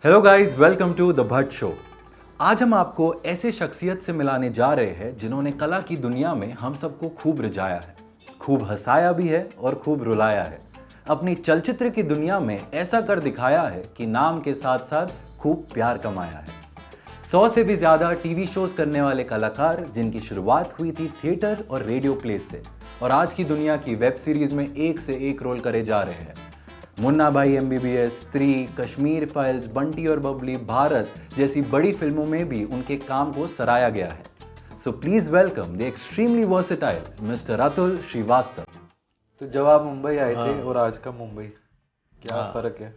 Hello guys, welcome to the Bhatt show. आज हम आपको ऐसे शख्सियत से मिलाने जा रहे हैं जिन्होंने कला की दुनिया में हम सबको खूब रिझाया है, खूब हंसाया भी है और खूब रुलाया है। अपनी चलचित्र की दुनिया में ऐसा कर दिखाया है कि नाम के साथ साथ खूब प्यार कमाया है। 100 से भी ज्यादा टीवी शोज करने वाले कलाकार जिनकी शुरुआत हुई थी थिएटर और रेडियो प्ले से और आज की दुनिया की वेब सीरीज में एक से एक रोल करे जा रहे हैं। मुन्ना भाई एमबीबीएस, स्त्री, कश्मीर फाइल्स, बंटी और बबली, भारत जैसी बड़ी फिल्मों में भी उनके काम को सराहा गया है। So please welcome the extremely versatile mister Atul Srivastava. तो जब आप मुंबई आए थे और आज का मुंबई, क्या फर्क है?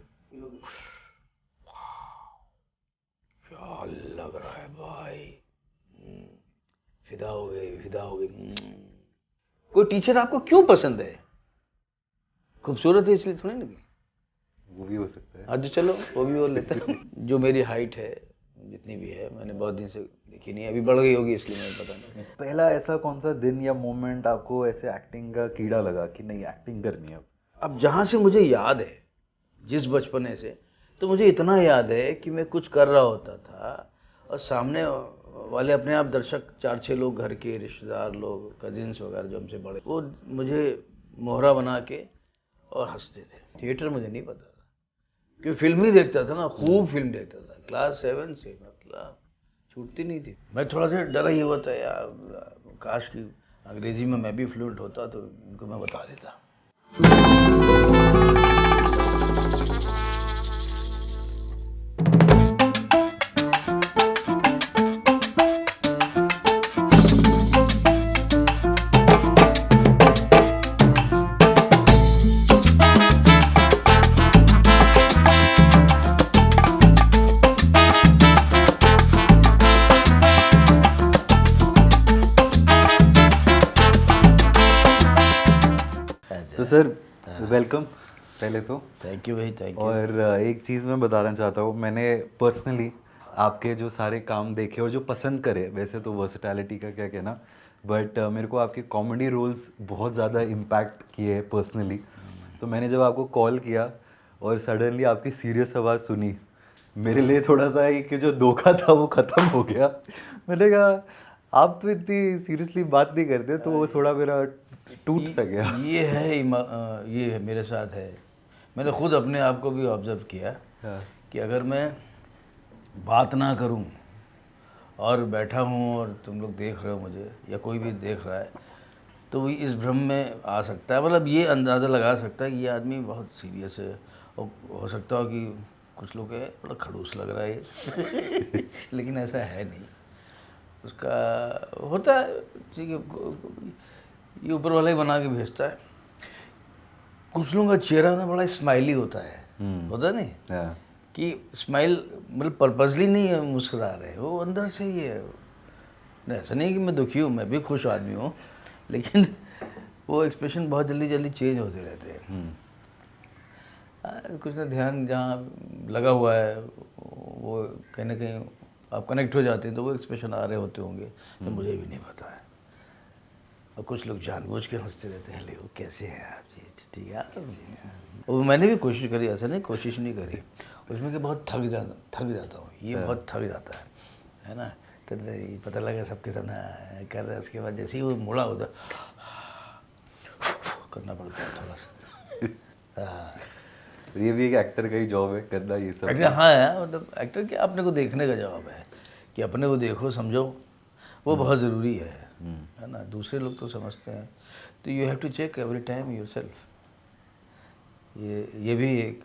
क्या लग रहा है भाई। फिदा हो गए, फिदा हो गए। कोई टीचर आपको क्यों पसंद है? खूबसूरत है इसलिए थोड़ी लगी? वो भी हो सकता है। आज चलो वो भी बोल लेता हूँ। जो मेरी हाइट है, जितनी भी है, मैंने बहुत दिन से देखी नहीं, अभी बढ़ गई होगी इसलिए मुझे पता नहीं। पहला ऐसा कौन सा दिन या मोमेंट आपको ऐसे एक्टिंग का कीड़ा लगा कि नहीं एक्टिंग करनी है अब जहाँ से मुझे याद है, जिस बचपने से, तो मुझे इतना याद है कि मैं कुछ कर रहा होता था और सामने वाले अपने आप दर्शक 4-6 लोग, घर के रिश्तेदार लोग, कजिन्स वगैरह जो हमसे बड़े, वो मुझे मोहरा बना के और हंसते थे। थिएटर मुझे नहीं पता था, क्योंकि फिल्म ही देखता था ना, खूब फिल्म देखता था क्लास 7 से, मतलब छूटती नहीं थी। मैं थोड़ा सा डरा ही हुआ था यार, काश कि अंग्रेजी में मैं भी फ्लुएंट होता तो इनको मैं बता देता। तो सर वेलकम पहले तो। थैंक यू भाई, थैंक यू। और एक चीज़ मैं बताना चाहता हूँ, मैंने पर्सनली आपके जो सारे काम देखे और जो पसंद करे, वैसे तो वर्सेटैलिटी का क्या कहना, बट मेरे को आपके कॉमेडी रोल्स बहुत ज़्यादा इम्पैक्ट किए पर्सनली। तो मैंने जब आपको कॉल किया और सडनली आपकी सीरियस आवाज़ सुनी, मेरे लिए थोड़ा सा एक जो धोखा था वो ख़त्म हो गया। मैंने कहा आप तो इतनी सीरियसली बात नहीं करते, तो वो थोड़ा मेरा टूट सा गया। ये है मेरे साथ है। मैंने खुद अपने आप को भी ऑब्जर्व किया कि अगर मैं बात ना करूं और बैठा हूं और तुम लोग देख रहे हो मुझे, या कोई भी देख रहा है, तो वो इस भ्रम में आ सकता है, मतलब ये अंदाज़ा लगा सकता है कि ये आदमी बहुत सीरियस है, और हो सकता हो कि कुछ लोग है बड़ा खड़ूस लग रहा है ये। लेकिन ऐसा है नहीं, उसका होता है, ठीक है, ये ऊपर वाला ही बना के भेजता है। कुछ लोगों का चेहरा ना बड़ा स्माइली होता है, होता नहीं कि स्माइल मतलब पर्पजली नहीं है मुस्कुरा रहे, वो अंदर से ही है। नहीं, ऐसा नहीं कि मैं दुखी हूँ, मैं भी खुश आदमी हूँ, लेकिन वो एक्सप्रेशन बहुत जल्दी जल्दी चेंज होते रहते हैं। कुछ ना ध्यान जहाँ लगा हुआ है, वो कहीं ना कहीं आप कनेक्ट हो जाते हैं, तो वो एक्सप्रेशन आ रहे होते होंगे, तो मुझे भी नहीं पता है। और कुछ लोग जानबूझ के हंसते रहते हैं, ले वो कैसे हैं आप जी, ठीक है। और मैंने भी कोशिश करी, ऐसा नहीं कोशिश नहीं करी, उसमें कि बहुत थक जाता हूँ, ये बहुत थक जाता है ना। तो पता लगा सबके सब कर रहे हैं, उसके बाद जैसे ही वो मुड़ा होता करना पड़ता है थोड़ा सा। ये भी एक एक्टर का ही जॉब है करना ये सब। एक्टर, हाँ, मतलब एक्टर के अपने को देखने का जवाब है कि अपने को देखो, समझो, वो बहुत ज़रूरी है ना। दूसरे लोग तो समझते हैं, तो you have to check every time yourself. ये भी एक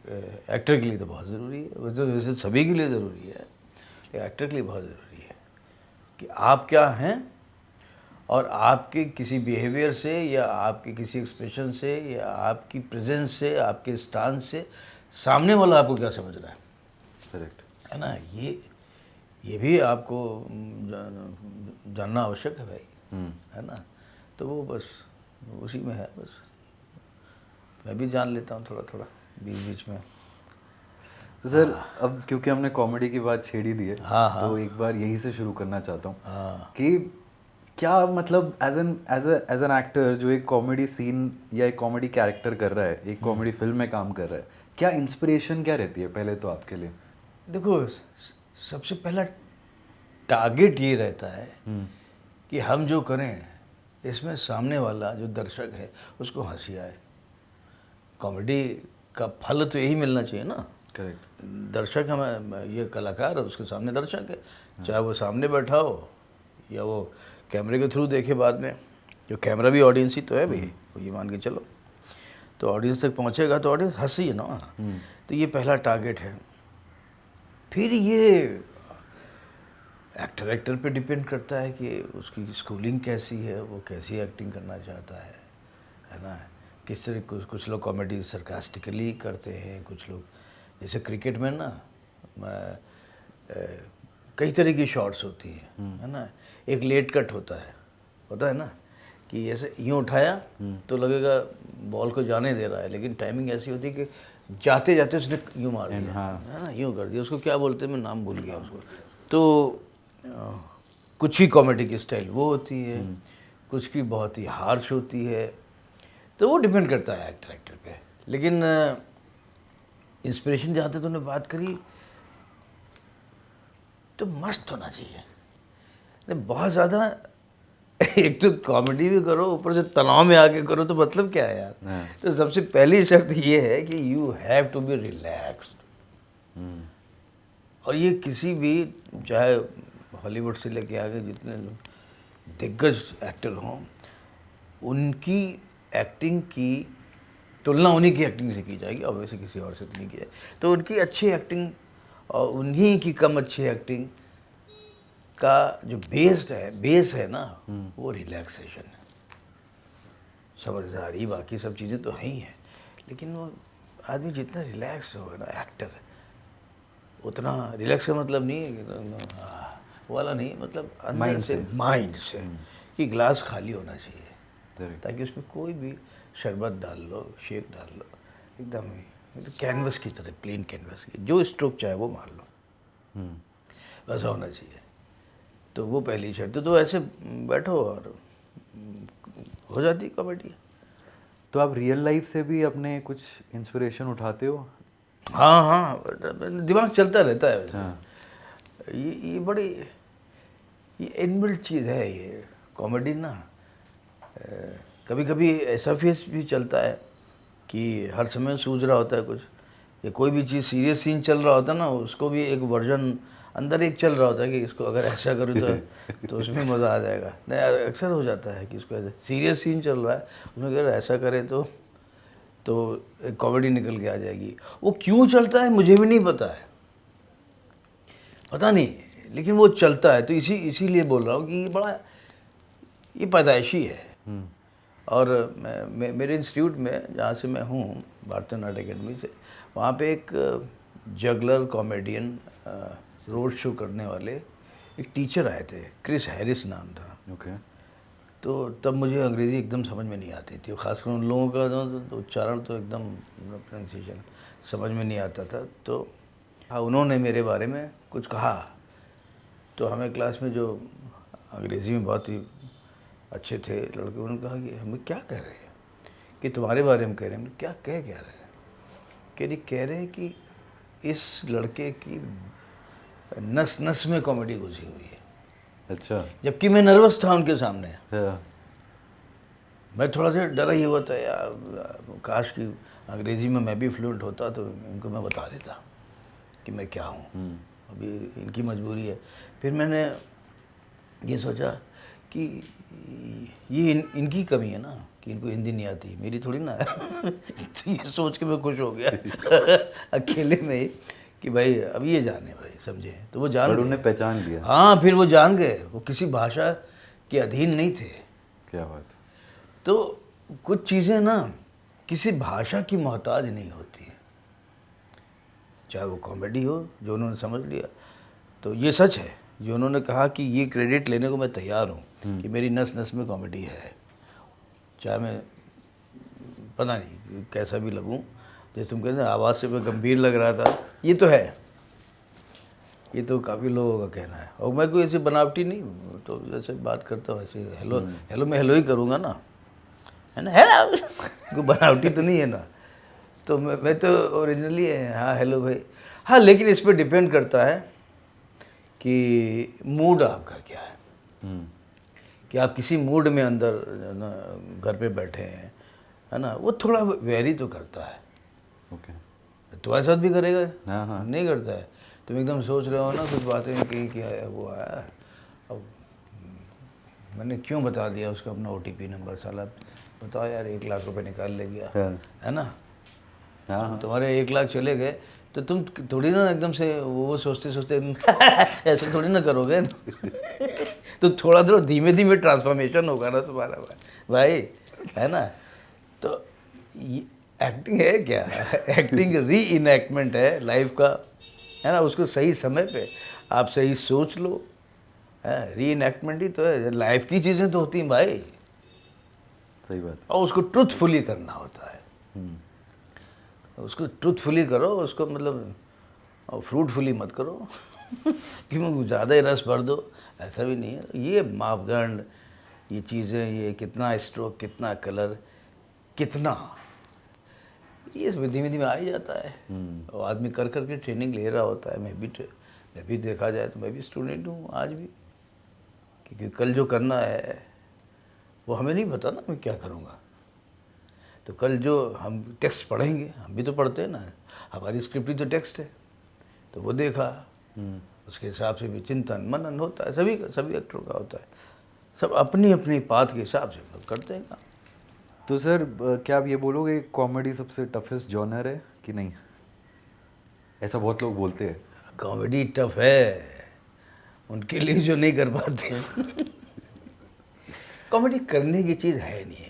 एक्टर के लिए तो बहुत ज़रूरी है, वैसे सभी के लिए ज़रूरी है, एक्टर के लिए बहुत ज़रूरी है कि आप क्या हैं, और आपके किसी बिहेवियर से, या आपके किसी एक्सप्रेशन से, या आपकी प्रेजेंस से, आपके स्टांस से सामने वाला आपको क्या समझ रहा है। करेक्ट है ना। ये भी आपको जानना आवश्यक है भाई, है ना। तो वो बस उसी में है, बस मैं भी जान लेता हूँ थोड़ा थोड़ा बीच बीच में। तो सर अब क्योंकि हमने कॉमेडी की बात छेड़ ही दी है, तो एक बार यही से शुरू करना चाहता हूँ कि क्या मतलब एज एन एक्टर जो एक कॉमेडी सीन या एक कॉमेडी कैरेक्टर कर रहा है, एक कॉमेडी फिल्म में काम कर रहा है, क्या इंस्पिरेशन क्या रहती है पहले तो आपके लिए? देखो सबसे पहला टारगेट ये रहता है कि हम जो करें इसमें सामने वाला जो दर्शक है उसको हंसी आए। कॉमेडी का फल तो यही मिलना चाहिए ना। करेक्ट। दर्शक हमें, ये कलाकार है उसके सामने दर्शक है, चाहे वो सामने बैठा हो या वो कैमरे के थ्रू देखे बाद में। जो कैमरा भी ऑडियंस ही तो है भाई, वो ये मान के चलो। तो ऑडियंस तक पहुंचेगा तो ऑडियंस हंसी है ना। तो ये पहला टारगेट है। फिर ये एक्टर पे डिपेंड करता है कि उसकी स्कूलिंग कैसी है, वो कैसी एक्टिंग करना चाहता है ना। किस तरह कुछ लोग कॉमेडी सरकास्टिकली करते हैं, कुछ लोग जैसे क्रिकेट में ना कई तरह की शॉट्स होती हैं, है ना। एक लेट कट होता है, पता है ना, कि ऐसे यूँ उठाया तो लगेगा बॉल को जाने दे रहा है, लेकिन टाइमिंग ऐसी होती है कि जाते जाते उसने यूँ मार दिया, है ना, यूँ कर दिया। उसको क्या बोलते हैं, मैं नाम भूल गया उसको। तो कुछ ही कॉमेडी की स्टाइल वो होती है, कुछ की बहुत ही हार्श होती है। तो वो डिपेंड करता है एक्टर पे। लेकिन इंस्पिरेशन जहाँ तक तुमने बात करी, तो मस्त होना चाहिए। नहीं बहुत ज़्यादा एक तो कॉमेडी भी करो, ऊपर से तनाव में आके करो, तो मतलब क्या है यार। तो सबसे पहली शर्त ये है कि you have to be relaxed. और ये किसी भी, चाहे हॉलीवुड से लेके आगे जितने दिग्गज एक्टर हों, उनकी एक्टिंग की तुलना उन्हीं की एक्टिंग से की जाएगी, और वैसे किसी और से तो नहीं की जाएगी। तो उनकी अच्छी एक्टिंग और उन्हीं की कम अच्छी एक्टिंग का जो बेस है ना, वो रिलैक्सेशन है, समझदारी, बाकी सब चीज़ें तो हैं ही हैं। लेकिन वो आदमी जितना रिलैक्स होगा ना, एक्टर, उतना रिलैक्स का मतलब नहीं है कि वो वाला नहीं, मतलब अंदर से, माइंड से, कि ग्लास खाली होना चाहिए, ताकि उसमें कोई भी शरबत डाल लो, शेक डाल लो, एकदम कैनवस की तरह, प्लेन कैनवस की, जो स्ट्रोक चाहे वो मार लो, वैसा होना चाहिए। तो वो पहली शर्त। तो ऐसे बैठो और हो जाती कॉमेडी। तो आप रियल लाइफ से भी अपने कुछ इंस्पिरेशन उठाते हो? हाँ, दिमाग चलता रहता है वैसे। हाँ। ये बड़ी, ये इनबिल्ट चीज़ है ये कॉमेडी ना। कभी कभी ऐसा फेस भी चलता है कि हर समय सूझ रहा होता है कुछ, या कोई भी चीज़ सीरियस सीन चल रहा होता है ना, उसको भी एक वर्जन अंदर एक चल रहा होता है कि इसको अगर ऐसा करूँ तो उसमें मज़ा आ जाएगा। नहीं, अक्सर हो जाता है कि इसको ऐसे सीरियस सीन चल रहा है, उसमें अगर ऐसा करें तो एक कॉमेडी निकल के आ जाएगी। वो क्यों चलता है मुझे भी नहीं पता है, पता नहीं, लेकिन वो चलता है। तो इसीलिए बोल रहा हूँ कि ये बड़ा, ये पैदाइशी है। और मेरे इंस्टीट्यूट में, जहाँ से मैं हूँ, भारतीय नाट्य अकेडमी से, वहाँ पे एक जगलर कॉमेडियन, रोड शो करने वाले एक टीचर आए थे, क्रिस हैरिस नाम था। ओके। तो तब मुझे अंग्रेज़ी एकदम समझ में नहीं आती थी, खासकर उन लोगों का तो उच्चारण तो एकदम, प्रोनाउंसिएशन समझ में नहीं आता था। तो हाँ, उन्होंने मेरे बारे में कुछ कहा, तो हमें क्लास में जो अंग्रेज़ी में बहुत ही अच्छे थे लड़के, उन्होंने कहा कि हमें क्या कह रहे हैं, कि तुम्हारे बारे में कह रहे हैं। क्या रहे हैं? कह रहे हैं कि इस लड़के की नस नस में कॉमेडी घुसी हुई है। अच्छा। जबकि मैं नर्वस था उनके सामने। मैं थोड़ा सा डरा ही हुआ था यार, काश कि अंग्रेज़ी में मैं भी फ्लुएंट होता तो इनको मैं बता देता कि मैं क्या हूँ। अभी इनकी मजबूरी है। फिर मैंने ये सोचा कि ये इनकी कमी है ना, कि इनको हिंदी नहीं आती, मेरी थोड़ी ना है। तो ये सोच के मैं खुश हो गया अकेले में ही, कि भाई अब ये जाने, भाई समझे। तो वो जान गए, उन्हें पहचान लिया। हाँ, फिर वो जान गए, वो किसी भाषा के अधीन नहीं थे। क्या बात। तो कुछ चीज़ें ना किसी भाषा की मोहताज नहीं होती हैं, चाहे वो कॉमेडी हो, जो उन्होंने समझ लिया। तो ये सच है जो उन्होंने कहा कि ये क्रेडिट लेने को मैं तैयार हूँ कि मेरी नस नस में कॉमेडी है, चाहे मैं पता नहीं कैसा भी लगूं। जैसे तुम कहते हैं आवाज़ से मैं गंभीर लग रहा था, ये तो है, ये तो काफ़ी लोगों का कहना है। और मैं कोई ऐसी बनावटी नहीं हूँ, तो जैसे बात करता हूँ ऐसे हेलो मैं हेलो ही करूँगा ना, है ना, हेलो कोई बनावटी तो नहीं है ना। तो मैं तो ओरिजिनली हाँ हेलो भाई। हाँ, लेकिन इस पर डिपेंड करता है कि मूड आपका क्या है, कि आप किसी मूड में अंदर जो है ना घर पे बैठे हैं, है ना, वो थोड़ा वेरी तो करता है। ओके। तुम्हारे साथ भी करेगा? हाँ हाँ। नहीं करता है? तुम एकदम सोच रहे हो ना कुछ बातें कि क्या है वो है, अब मैंने क्यों बता दिया उसको अपना OTP नंबर, साला बताओ यार 1 लाख रुपए निकाल ले गया, हाँ। है ना। हाँ हाँ। तुम्हारे 1 लाख चले गए तो तुम थोड़ी ना एकदम से वो सोचते सोचते ऐसे थोड़ी ना करोगे तो थोड़ा थोड़ा धीमे धीमे ट्रांसफॉर्मेशन होगा ना तुम्हारा भाई, है ना। तो एक्टिंग है क्या? एक्टिंग री इनैक्टमेंट है लाइफ का, है ना। उसको सही समय पे आप सही सोच लो, है री इनैक्टमेंट ही तो है। लाइफ की चीज़ें तो होती हैं भाई, सही बात। और उसको ट्रूथफुली करना होता है। उसको ट्रूथफुली करो, उसको मतलब फ्रूटफुली मत करो क्योंकि ज़्यादा ही रस भर दो, ऐसा भी नहीं है। ये मापदंड, ये चीज़ें, ये कितना स्ट्रोक, कितना कलर, कितना, ये सब धीमे धीमे आ ही जाता है। और आदमी कर कर के ट्रेनिंग ले रहा होता है। मैं भी देखा जाए तो मैं भी स्टूडेंट हूँ आज भी, क्योंकि कल जो करना है वो हमें नहीं पता ना मैं क्या करूँगा। तो कल जो हम टेक्स्ट पढ़ेंगे, हम भी तो पढ़ते हैं ना, हमारी स्क्रिप्ट ही तो टेक्स्ट है, तो वो देखा, उसके हिसाब से भी चिंतन मनन होता है। सभी का, सभी एक्टरों का होता है। सब अपनी अपनी पाथ के हिसाब से मतलब करते हैं काम। तो सर क्या आप ये बोलोगे कॉमेडी सबसे टफेस्ट जॉनर है कि नहीं? ऐसा बहुत लोग बोलते हैं। कॉमेडी टफ है उनके लिए जो नहीं कर पाते हैं कॉमेडी करने की चीज़ है नहीं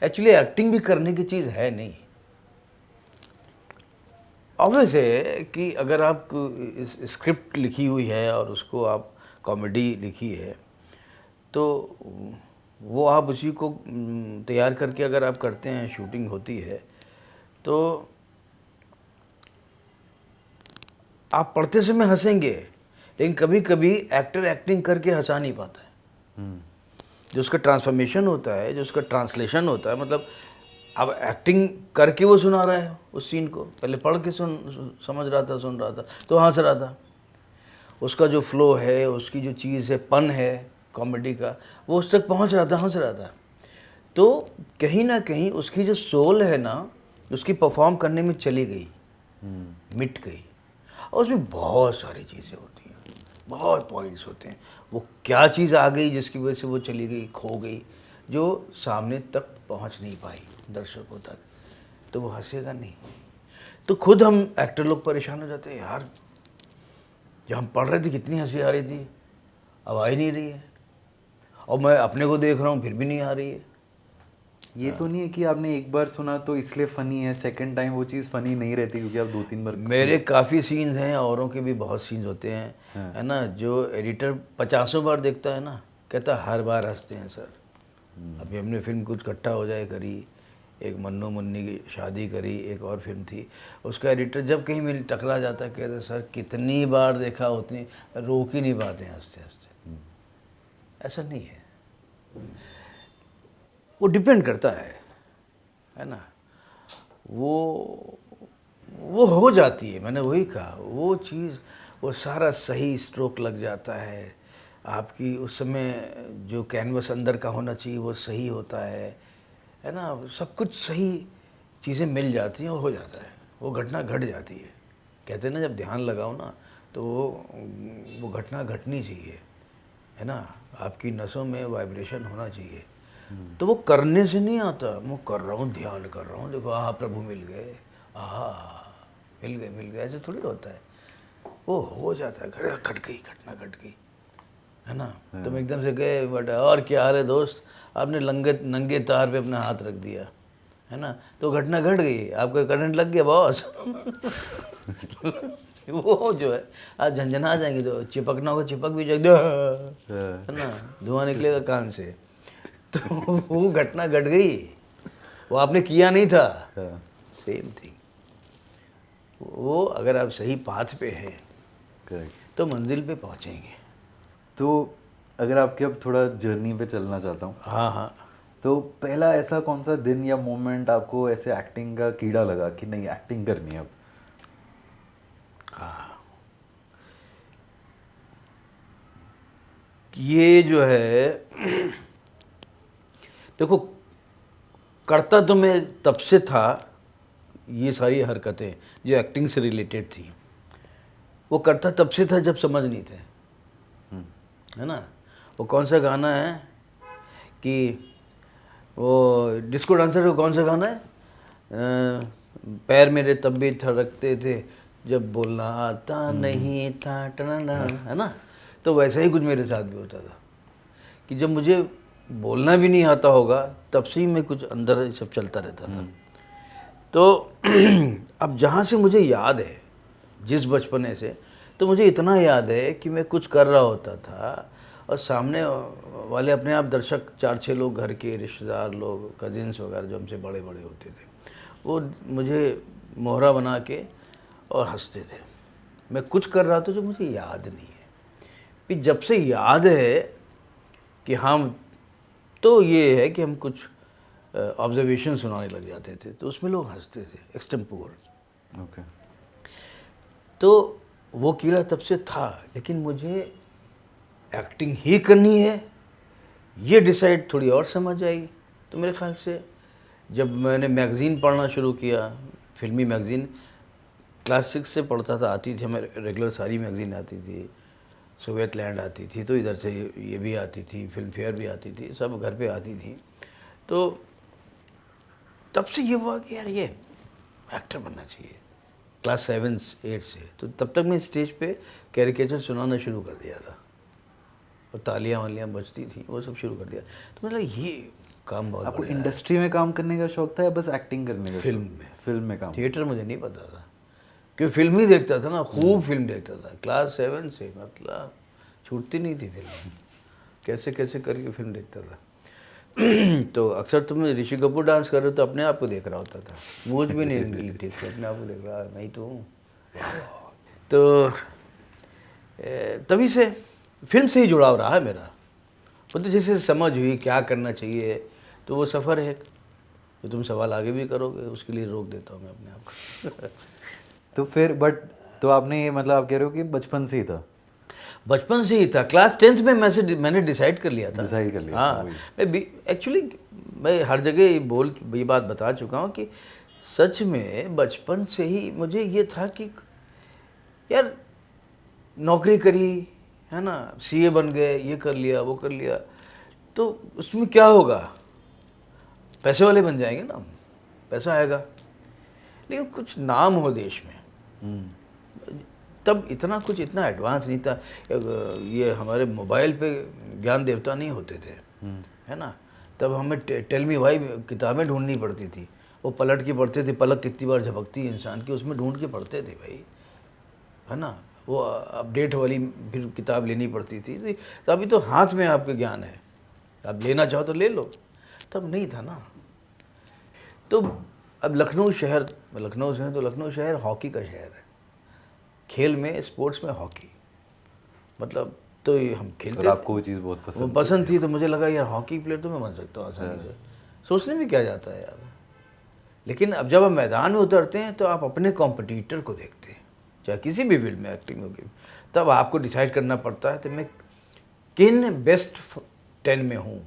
एक्चुअली एक्टिंग भी करने की चीज़ है नहीं। ऑब्वियस है कि अगर आप स्क्रिप्ट लिखी हुई है और उसको आप कॉमेडी लिखी है तो वो आप उसी को तैयार करके अगर आप करते हैं, शूटिंग होती है, तो आप पढ़ते समय हंसेंगे, लेकिन कभी कभी एक्टर एक्टिंग करके हंसा नहीं पाता है। जो उसका ट्रांसफॉर्मेशन होता है, जो उसका ट्रांसलेशन होता है, मतलब अब एक्टिंग करके वो सुना रहा है उस सीन को, पहले पढ़ के समझ रहा था, सुन रहा था तो हंस रहा था। उसका जो फ्लो है, उसकी जो चीज़ है, पन है कॉमेडी का, वो उस तक पहुंच रहा था, हंस रहा था। तो कहीं ना कहीं उसकी जो सोल है ना, उसकी परफॉर्म करने में चली गई, मिट गई। और उसमें बहुत सारी चीज़ें होती हैं, बहुत पॉइंट्स होते हैं। वो क्या चीज़ आ गई जिसकी वजह से वो चली गई, खो गई, जो सामने तक पहुंच नहीं पाई दर्शकों तक, तो वो हंसेगा नहीं। तो खुद हम एक्टर लोग परेशान हो जाते हैं, यार जब हम पढ़ रहे थे कितनी हंसी आ रही थी, अब आ ही नहीं रही है, और मैं अपने को देख रहा हूँ फिर भी नहीं आ रही है। ये तो नहीं है कि आपने एक बार सुना तो इसलिए फ़नी है, सेकंड टाइम वो चीज़ फ़नी नहीं रहती क्योंकि आप 2-3 बार। मेरे काफ़ी सीन्स हैं, औरों के भी बहुत सीन्स होते हैं, है ना, जो एडिटर 50 बार देखता है ना, कहता हर बार हंसते हैं सर। अभी हमने फिल्म कुछ इकट्ठा हो जाए करी, एक मन्नू मुन्नी की शादी करी, एक और फिल्म थी, उसका एडिटर जब कहीं मिल टकरा जाता है, कहते सर कितनी बार देखा उतनी, रोक ही नहीं पाते हैं हंसते हंसते। ऐसा नहीं है, वो डिपेंड करता है ना। वो हो जाती है, मैंने वही कहा, वो चीज़, वो सारा सही स्ट्रोक लग जाता है। आपकी उस समय जो कैनवस अंदर का होना चाहिए वो सही होता है ना, सब कुछ सही चीज़ें मिल जाती हैं और हो जाता है, वो घटना घट जाती है। कहते हैं ना जब ध्यान लगाओ ना तो वो घटना घटनी चाहिए, है ना, आपकी नसों में वाइब्रेशन होना चाहिए। तो वो करने से नहीं आता, मैं कर रहा हूँ, ध्यान कर रहा हूँ, देखो आह प्रभु मिल गए, आह मिल गए, ऐसे थोड़ी होता है। वो हो जाता है, घट गई, घटना घट गई, है ना। तुम एकदम से गए बेटा और क्या हाल है दोस्त, आपने नंगे तार पे अपना हाथ रख दिया, है ना, तो घटना घट गई, आपको करंट लग गया बॉस वो जो है आप झंझना जाएंगे, तो चिपकना होगा चिपक भी जाएगा, है ना, धुआं निकलेगा कान से, तो वो घटना घट गई, वो आपने किया नहीं था। सेम थिंग, वो अगर आप सही पाथ पे हैं तो मंजिल पे पहुंचेंगे। तो अगर आपके अब थोड़ा जर्नी पे चलना चाहता हूँ। हाँ हाँ। तो पहला ऐसा कौन सा दिन या मोमेंट आपको ऐसे एक्टिंग का कीड़ा लगा कि नहीं एक्टिंग करनी है अब? हाँ, ये जो है देखो, करता तो मैं तब से था, ये सारी हरकतें जो एक्टिंग से रिलेटेड थी वो करता तब से था जब समझ नहीं थे, है ना। वो कौन सा गाना है कि वो डिस्को डांसर का कौन सा गाना है, पैर मेरे तब भी थरकते थे जब बोलना आता नहीं था, है ना। तो वैसा ही कुछ मेरे साथ भी होता था कि जब मुझे बोलना भी नहीं आता होगा तब से ही मैं कुछ अंदर सब चलता रहता था। तो अब जहाँ से मुझे याद है, जिस बचपने से, तो मुझे इतना याद है कि मैं कुछ कर रहा होता था और सामने वाले अपने आप दर्शक 4-6 लोग, घर के रिश्तेदार लोग, कजिन्स वगैरह जो हमसे बड़े बड़े होते थे, वो मुझे मोहरा बना के और हंसते थे। मैं कुछ कर रहा था जो मुझे याद नहीं है। फिर जब से याद है कि हम, तो ये है कि हम कुछ ऑब्जर्वेशन सुनाने लग जाते थे तो उसमें लोग हंसते थे, एक्सटेम्पोर। ओके। तो वो कीड़ा तब से था, लेकिन मुझे एक्टिंग ही करनी है ये डिसाइड थोड़ी और समझ आई। तो मेरे ख्याल से जब मैंने मैगज़ीन पढ़ना शुरू किया, फिल्मी मैगज़ीन, क्लास 6 से पढ़ता था, आती थी हमें रेगुलर, सारी मैगज़ीन आती थी, सोवियत लैंड आती थी, तो इधर से ये भी आती थी, फिल्म फेयर भी आती थी, सब घर पे आती थी। तो तब से ये हुआ कि यार ये एक्टर बनना चाहिए, क्लास 7-8 से। तो तब तक मैं स्टेज पे कैरिकेचर सुनाना शुरू कर दिया था और तालियां वालियाँ बजती थी, वो सब शुरू कर दिया। तो मतलब ये काम बहुत आपको बढ़िया है। इंडस्ट्री में काम करने का शौक था या बस एक्टिंग करने का? फिल्म शौक? में। फिल्म में काम। थिएटर मुझे नहीं पता था, क्योंकि फिल्म ही देखता था ना, खूब फिल्म देखता था क्लास 7 से, मतलब छूटती नहीं थी फिल्म, कैसे कैसे करके फिल्म देखता था। तो अक्सर तुम ऋषि कपूर डांस कर रहे हो तो अपने आप को देख रहा होता था, मुझ भी नहीं ठीक से, अपने आप को देख रहा, मैं ही तो हूँ। तो तभी से फिल्म से ही जुड़ाव रहा है मेरा। मतलब जैसे समझ हुई क्या करना चाहिए, तो वो सफ़र है जो तुम सवाल आगे भी करोगे, उसके लिए रोक देता हूँ मैं अपने आप को। तो फिर तो आपने ये, मतलब आप कह रहे हो कि बचपन से ही था? बचपन से ही था, क्लास 10th में मैंने डिसाइड कर लिया था। डिसाइड कर लिया था, हाँ, वही। मैं एक्चुअली मैं हर जगह ये बात बता चुका हूँ कि सच में बचपन से ही मुझे ये था कि यार नौकरी करी, है ना, सीए बन गए, ये कर लिया, वो कर लिया, तो उसमें क्या होगा, पैसे वाले बन जाएंगे ना, पैसा आएगा, लेकिन कुछ नाम हो देश में। तब इतना कुछ इतना एडवांस नहीं था, ये हमारे मोबाइल पे ज्ञान देवता नहीं होते थे, है ना। तब हमें टेल मी व्हाई किताबें ढूंढनी पड़ती थी, वो पलट के पढ़ते थे, पलक कितनी बार झपकती है इंसान की, उसमें ढूंढ के पढ़ते थे भाई, है ना। वो अपडेट वाली फिर किताब लेनी पड़ती थी। तो अभी तो हाथ में आपके ज्ञान है, आप लेना चाहो तो ले लो, तब नहीं था ना। तो अब लखनऊ से हैं तो लखनऊ शहर हॉकी का शहर है, खेल में, स्पोर्ट्स में हॉकी, मतलब तो ये हम खेलते थे। आपको वो चीज़ बहुत वो पसंद थी, तो मुझे लगा यार हॉकी प्लेयर तो मैं बन सकता हूँ आसानी से, सोचने में क्या जाता है यार। लेकिन अब जब आप मैदान में उतरते हैं तो आप अपने कॉम्पिटिटर को देखते हैं, चाहे किसी भी फील्ड में, एक्टिंग होगी, तब आपको डिसाइड करना पड़ता है तो मैं किन बेस्ट 10 में हूँ,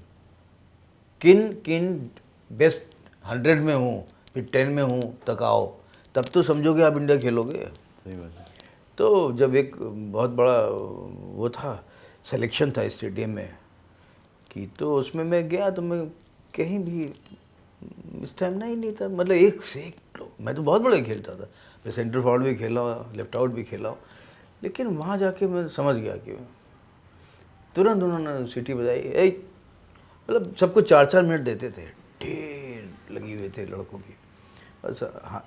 किन बेस्ट 100 में हूँ, फिर 10 में हूँ, तक आओ, तब तो समझोगे आप इंडिया खेलोगे। सही बात है। तो जब एक बहुत बड़ा वो था, सिलेक्शन था स्टेडियम में कि, तो उसमें मैं गया, तो मैं कहीं भी स्टेमिना ही नहीं था, मतलब एक से एक लोग, मैं तो बहुत बड़े खेलता था, मैं सेंटर फॉरवर्ड भी खेला हूँ, लेफ्ट आउट भी खेला हूँ, लेकिन वहाँ जाके मैं समझ गया कि तुरंत उन्होंने सीटी बजाई, ए, मतलब सबको 4-4 मिनट देते थे, ढेर लगी हुए थे लड़कों की, बस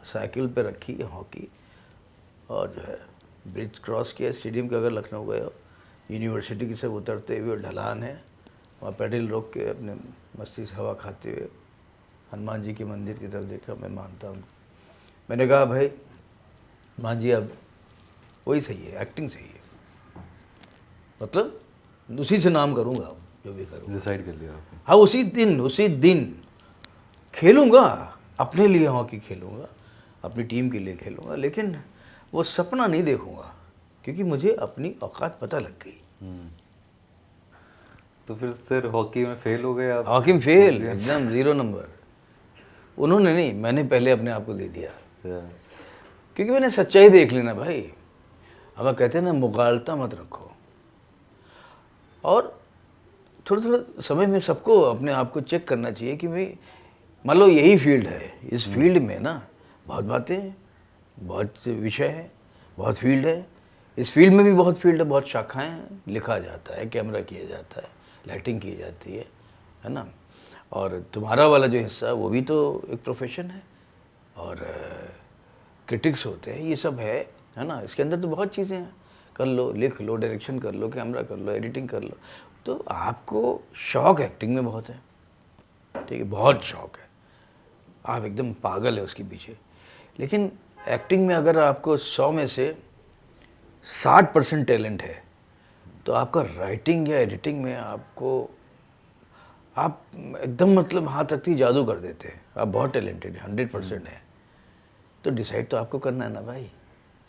साइकिल पे रखी हॉकी, और जो है ब्रिज क्रॉस किया स्टेडियम के, अगर लखनऊ गए हो, यूनिवर्सिटी की सब उतरते हुए ढलान है, वहाँ पैडल रोक के अपने मस्ती से हवा खाते हुए हनुमान जी के मंदिर की तरफ देखा। मैं मानता हूँ, मैंने कहा भाई मान जी अब वही सही है, एक्टिंग सही है, मतलब उसी से नाम करूँगा जो भी करूँ। डिसाइड कर लिया आपने? हाँ, उसी दिन खेलूँगा, अपने लिए हॉकी खेलूँगा, अपनी टीम के लिए खेलूँगा, लेकिन वो सपना नहीं देखूँगा, क्योंकि मुझे अपनी औकात पता लग गई। तो फिर सर हॉकी में फेल हो गए आप? हॉकी में फेल, एकदम 0 नंबर। उन्होंने नहीं, मैंने पहले अपने आप को दे दिया, क्योंकि मैंने सच्चाई देख ली ना भाई। अब कहते हैं ना, मुगालता मत रखो। और थोड़ा थोड़ा समय में सबको अपने आप को चेक करना चाहिए कि भाई मान लो यही फील्ड है, इस फील्ड में ना बहुत बातें हैं, बहुत विषय हैं, बहुत फील्ड है। इस फील्ड में भी बहुत फील्ड है, बहुत शाखाएं हैं। लिखा जाता है, कैमरा किया जाता है, लाइटिंग की जाती है ना। और तुम्हारा वाला जो हिस्सा है वो भी तो एक प्रोफेशन है, और क्रिटिक्स होते हैं, ये सब है ना। इसके अंदर तो बहुत चीज़ें हैं। कर लो, लिख लो, डायरेक्शन कर लो, कैमरा कर लो, एडिटिंग कर लो। तो आपको शौक़ एक्टिंग में बहुत है, ठीक है, बहुत शौक़ है, आप एकदम पागल है उसके पीछे। लेकिन एक्टिंग में अगर आपको 100 में से 60% टैलेंट है, तो आपका राइटिंग या एडिटिंग में आप एकदम मतलब हाथ रखती जादू कर देते हैं। आप बहुत टैलेंटेड है, 100% है। तो डिसाइड तो आपको करना है ना भाई।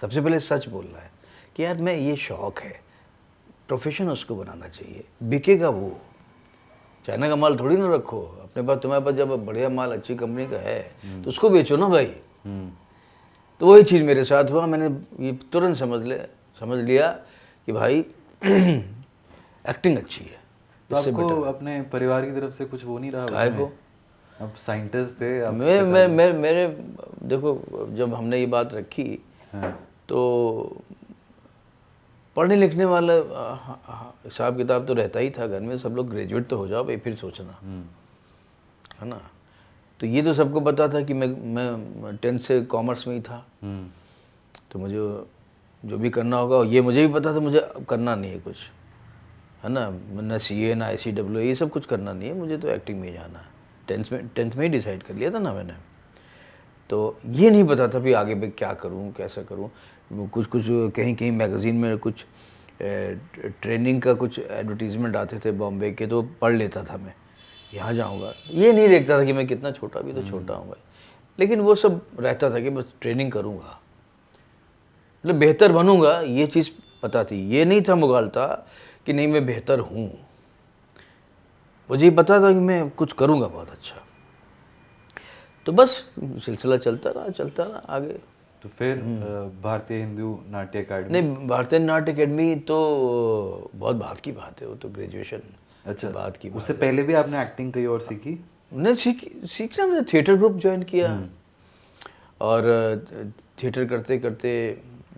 सबसे पहले सच बोलना है कि यार मैं ये शौक़ है, प्रोफेशन उसको बनाना चाहिए, बिकेगा वो। चाइना का माल थोड़ी ना रखो अपने पास। तुम्हारे पास जब बढ़िया माल अच्छी कंपनी का है तो उसको बेचो ना भाई। तो वही चीज़ मेरे साथ हुआ। मैंने ये तुरंत समझ लिया कि भाई एक्टिंग अच्छी है। तो आपको अपने परिवार की तरफ से कुछ वो नहीं रहा? काय को? आप साइंटिस्ट थे, आप मेरे देखो, जब हमने ये बात रखी तो पढ़ने लिखने वाला हिसाब किताब तो रहता ही था घर में। सब लोग ग्रेजुएट तो हो जाओ भाई, फिर सोचना, है ना। तो ये तो सबको पता था कि मैं 10th से कॉमर्स में ही था। तो मुझे जो भी करना होगा, ये मुझे भी पता था मुझे करना नहीं है कुछ, है ना। ना CA ना ICAA, ये सब कुछ करना नहीं है मुझे, तो एक्टिंग में ही जाना है। 10th में ही डिसाइड कर लिया था ना मैंने। तो ये नहीं पता था भी आगे मैं क्या करूँ, कैसा करूँ। कुछ कहीं मैगज़ीन में कुछ ट्रेनिंग का कुछ एडवर्टीज़मेंट आते थे बॉम्बे के, तो पढ़ लेता था मैं, यहाँ जाऊँगा। ये नहीं देखता था कि मैं कितना छोटा, भी तो छोटा हूँ भाई, लेकिन वो सब रहता था कि बस ट्रेनिंग करूँगा, मतलब बेहतर बनूँगा, ये चीज़ पता थी। ये नहीं था मुगालता कि नहीं मैं बेहतर हूँ, मुझे ये पता था कि मैं कुछ करूँगा बहुत अच्छा। तो बस सिलसिला चलता रहा आगे। तो फिर भारतीय हिंदू नाट्य अकेडमी? नहीं, भारतीय नाट्य अकेडमी तो बहुत बात की बात है, वो तो ग्रेजुएशन बात की बात। उससे पहले भी आपने एक्टिंग कहीं और सीखी? नहीं सीखना, मैंने थिएटर ग्रुप ज्वाइन किया, और थिएटर करते करते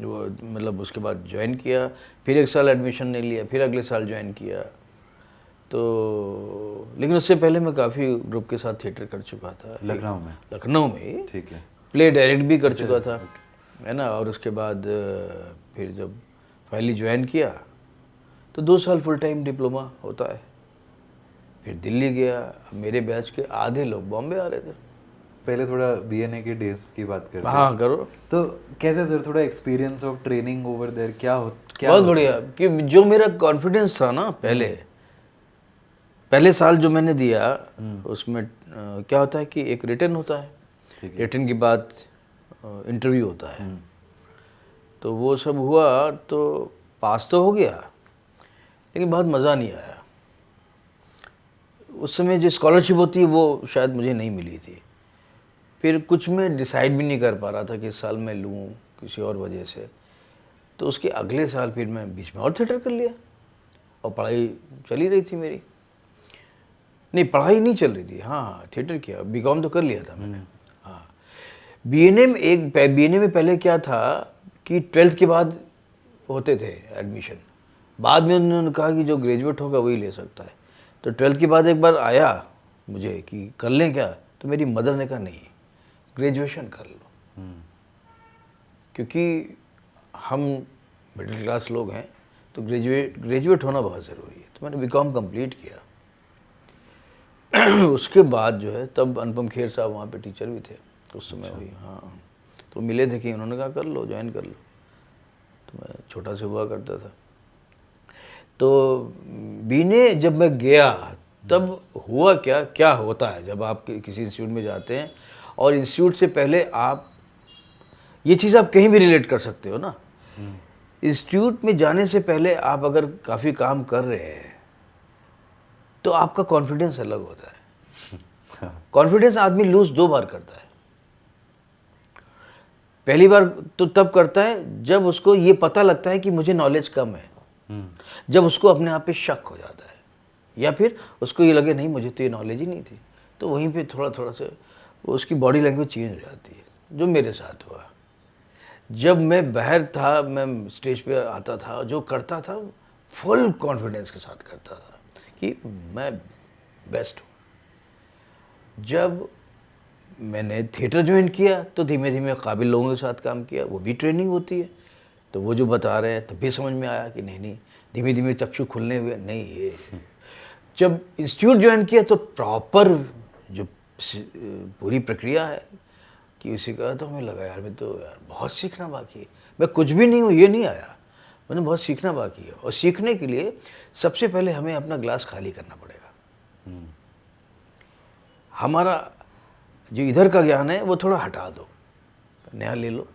वो मतलब उसके बाद ज्वाइन किया। फिर 1 साल एडमिशन नहीं लिया, फिर अगले साल ज्वाइन किया। तो लेकिन उससे पहले मैं काफ़ी ग्रुप के साथ थिएटर कर चुका था लखनऊ में, ठीक है। प्ले डायरेक्ट भी कर चुका था, है ना। और उसके बाद फिर जब फाइनली ज्वाइन किया तो 2 साल फुल टाइम डिप्लोमा होता है। फिर दिल्ली गया। मेरे बैच के आधे लोग बॉम्बे आ रहे थे। पहले थोड़ा BNA के डेज की बात करते हैं। हाँ करो। तो कैसे सर, थोड़ा experience of training over there क्या बहुत बढ़िया। कि जो मेरा कॉन्फिडेंस था ना पहले साल जो मैंने दिया, उसमें क्या होता है कि एक रिटन होता है, रिटन के बाद इंटरव्यू होता है। तो वो सब हुआ, तो पास तो हो गया, लेकिन बहुत मज़ा नहीं आया। उस समय जो स्कॉलरशिप होती है वो शायद मुझे नहीं मिली थी। फिर कुछ मैं डिसाइड भी नहीं कर पा रहा था कि इस साल मैं लूँ किसी और वजह से। तो उसके अगले साल फिर मैं बीच में और थिएटर कर लिया, और पढ़ाई चली रही थी मेरी। नहीं, पढ़ाई नहीं चल रही थी, हाँ थिएटर किया। BCom तो कर लिया था मैंने। हाँ, BNA में पहले क्या था कि 12th के बाद होते थे एडमिशन। बाद में उन्होंने कहा कि जो ग्रेजुएट होगा वही ले सकता है। तो 12th के बाद एक बार आया मुझे कि कर लें क्या, तो मेरी मदर ने कहा नहीं, ग्रेजुएशन कर लो, क्योंकि हम मिडिल क्लास लोग हैं, तो ग्रेजुएट होना बहुत ज़रूरी है। तो मैंने BCom कंप्लीट किया। उसके बाद जो है, तब अनुपम खेर साहब वहाँ पे टीचर भी थे उस समय। हुई हाँ, तो मिले थे कि उन्होंने कहा कर लो, ज्वाइन कर लो। तो मैं छोटा से हुआ करता था। तो BNA जब मैं गया तब हुआ क्या होता है जब आप किसी इंस्टीट्यूट में जाते हैं, और इंस्टीट्यूट से पहले आप ये चीज़ आप कहीं भी रिलेट कर सकते हो ना। इंस्टीट्यूट में जाने से पहले आप अगर काफ़ी काम कर रहे हैं तो आपका कॉन्फिडेंस अलग होता है। कॉन्फिडेंस आदमी लूज 2 बार करता है। पहली बार तो तब करता है जब उसको ये पता लगता है कि मुझे नॉलेज कम है, जब उसको अपने आप पे शक हो जाता है, या फिर उसको ये लगे नहीं मुझे तो ये नॉलेज ही नहीं थी, तो वहीं पे थोड़ा थोड़ा से उसकी बॉडी लैंग्वेज चेंज हो जाती है, जो मेरे साथ हुआ। जब मैं बाहर था, मैं स्टेज पे आता था, जो करता था फुल कॉन्फिडेंस के साथ करता था कि मैं बेस्ट हूँ। जब मैंने थिएटर ज्वाइन किया तो धीमे धीमे काबिल लोगों के साथ काम किया, वो भी ट्रेनिंग होती है, तो वो जो बता रहे हैं तब भी समझ में आया कि नहीं, धीमे धीमे चक्षु खुलने हुए, नहीं ये। जब इंस्टीट्यूट ज्वाइन किया तो प्रॉपर जो पूरी प्रक्रिया है कि उसी का, तो हमें लगा यार मैं तो यार बहुत सीखना बाकी है, मैं कुछ भी नहीं हूँ ये नहीं आया, मैंने बहुत सीखना बाकी है। और सीखने के लिए सबसे पहले हमें अपना ग्लास खाली करना पड़ेगा। हमारा जो इधर का ज्ञान है वो थोड़ा हटा दो, नया ले लो,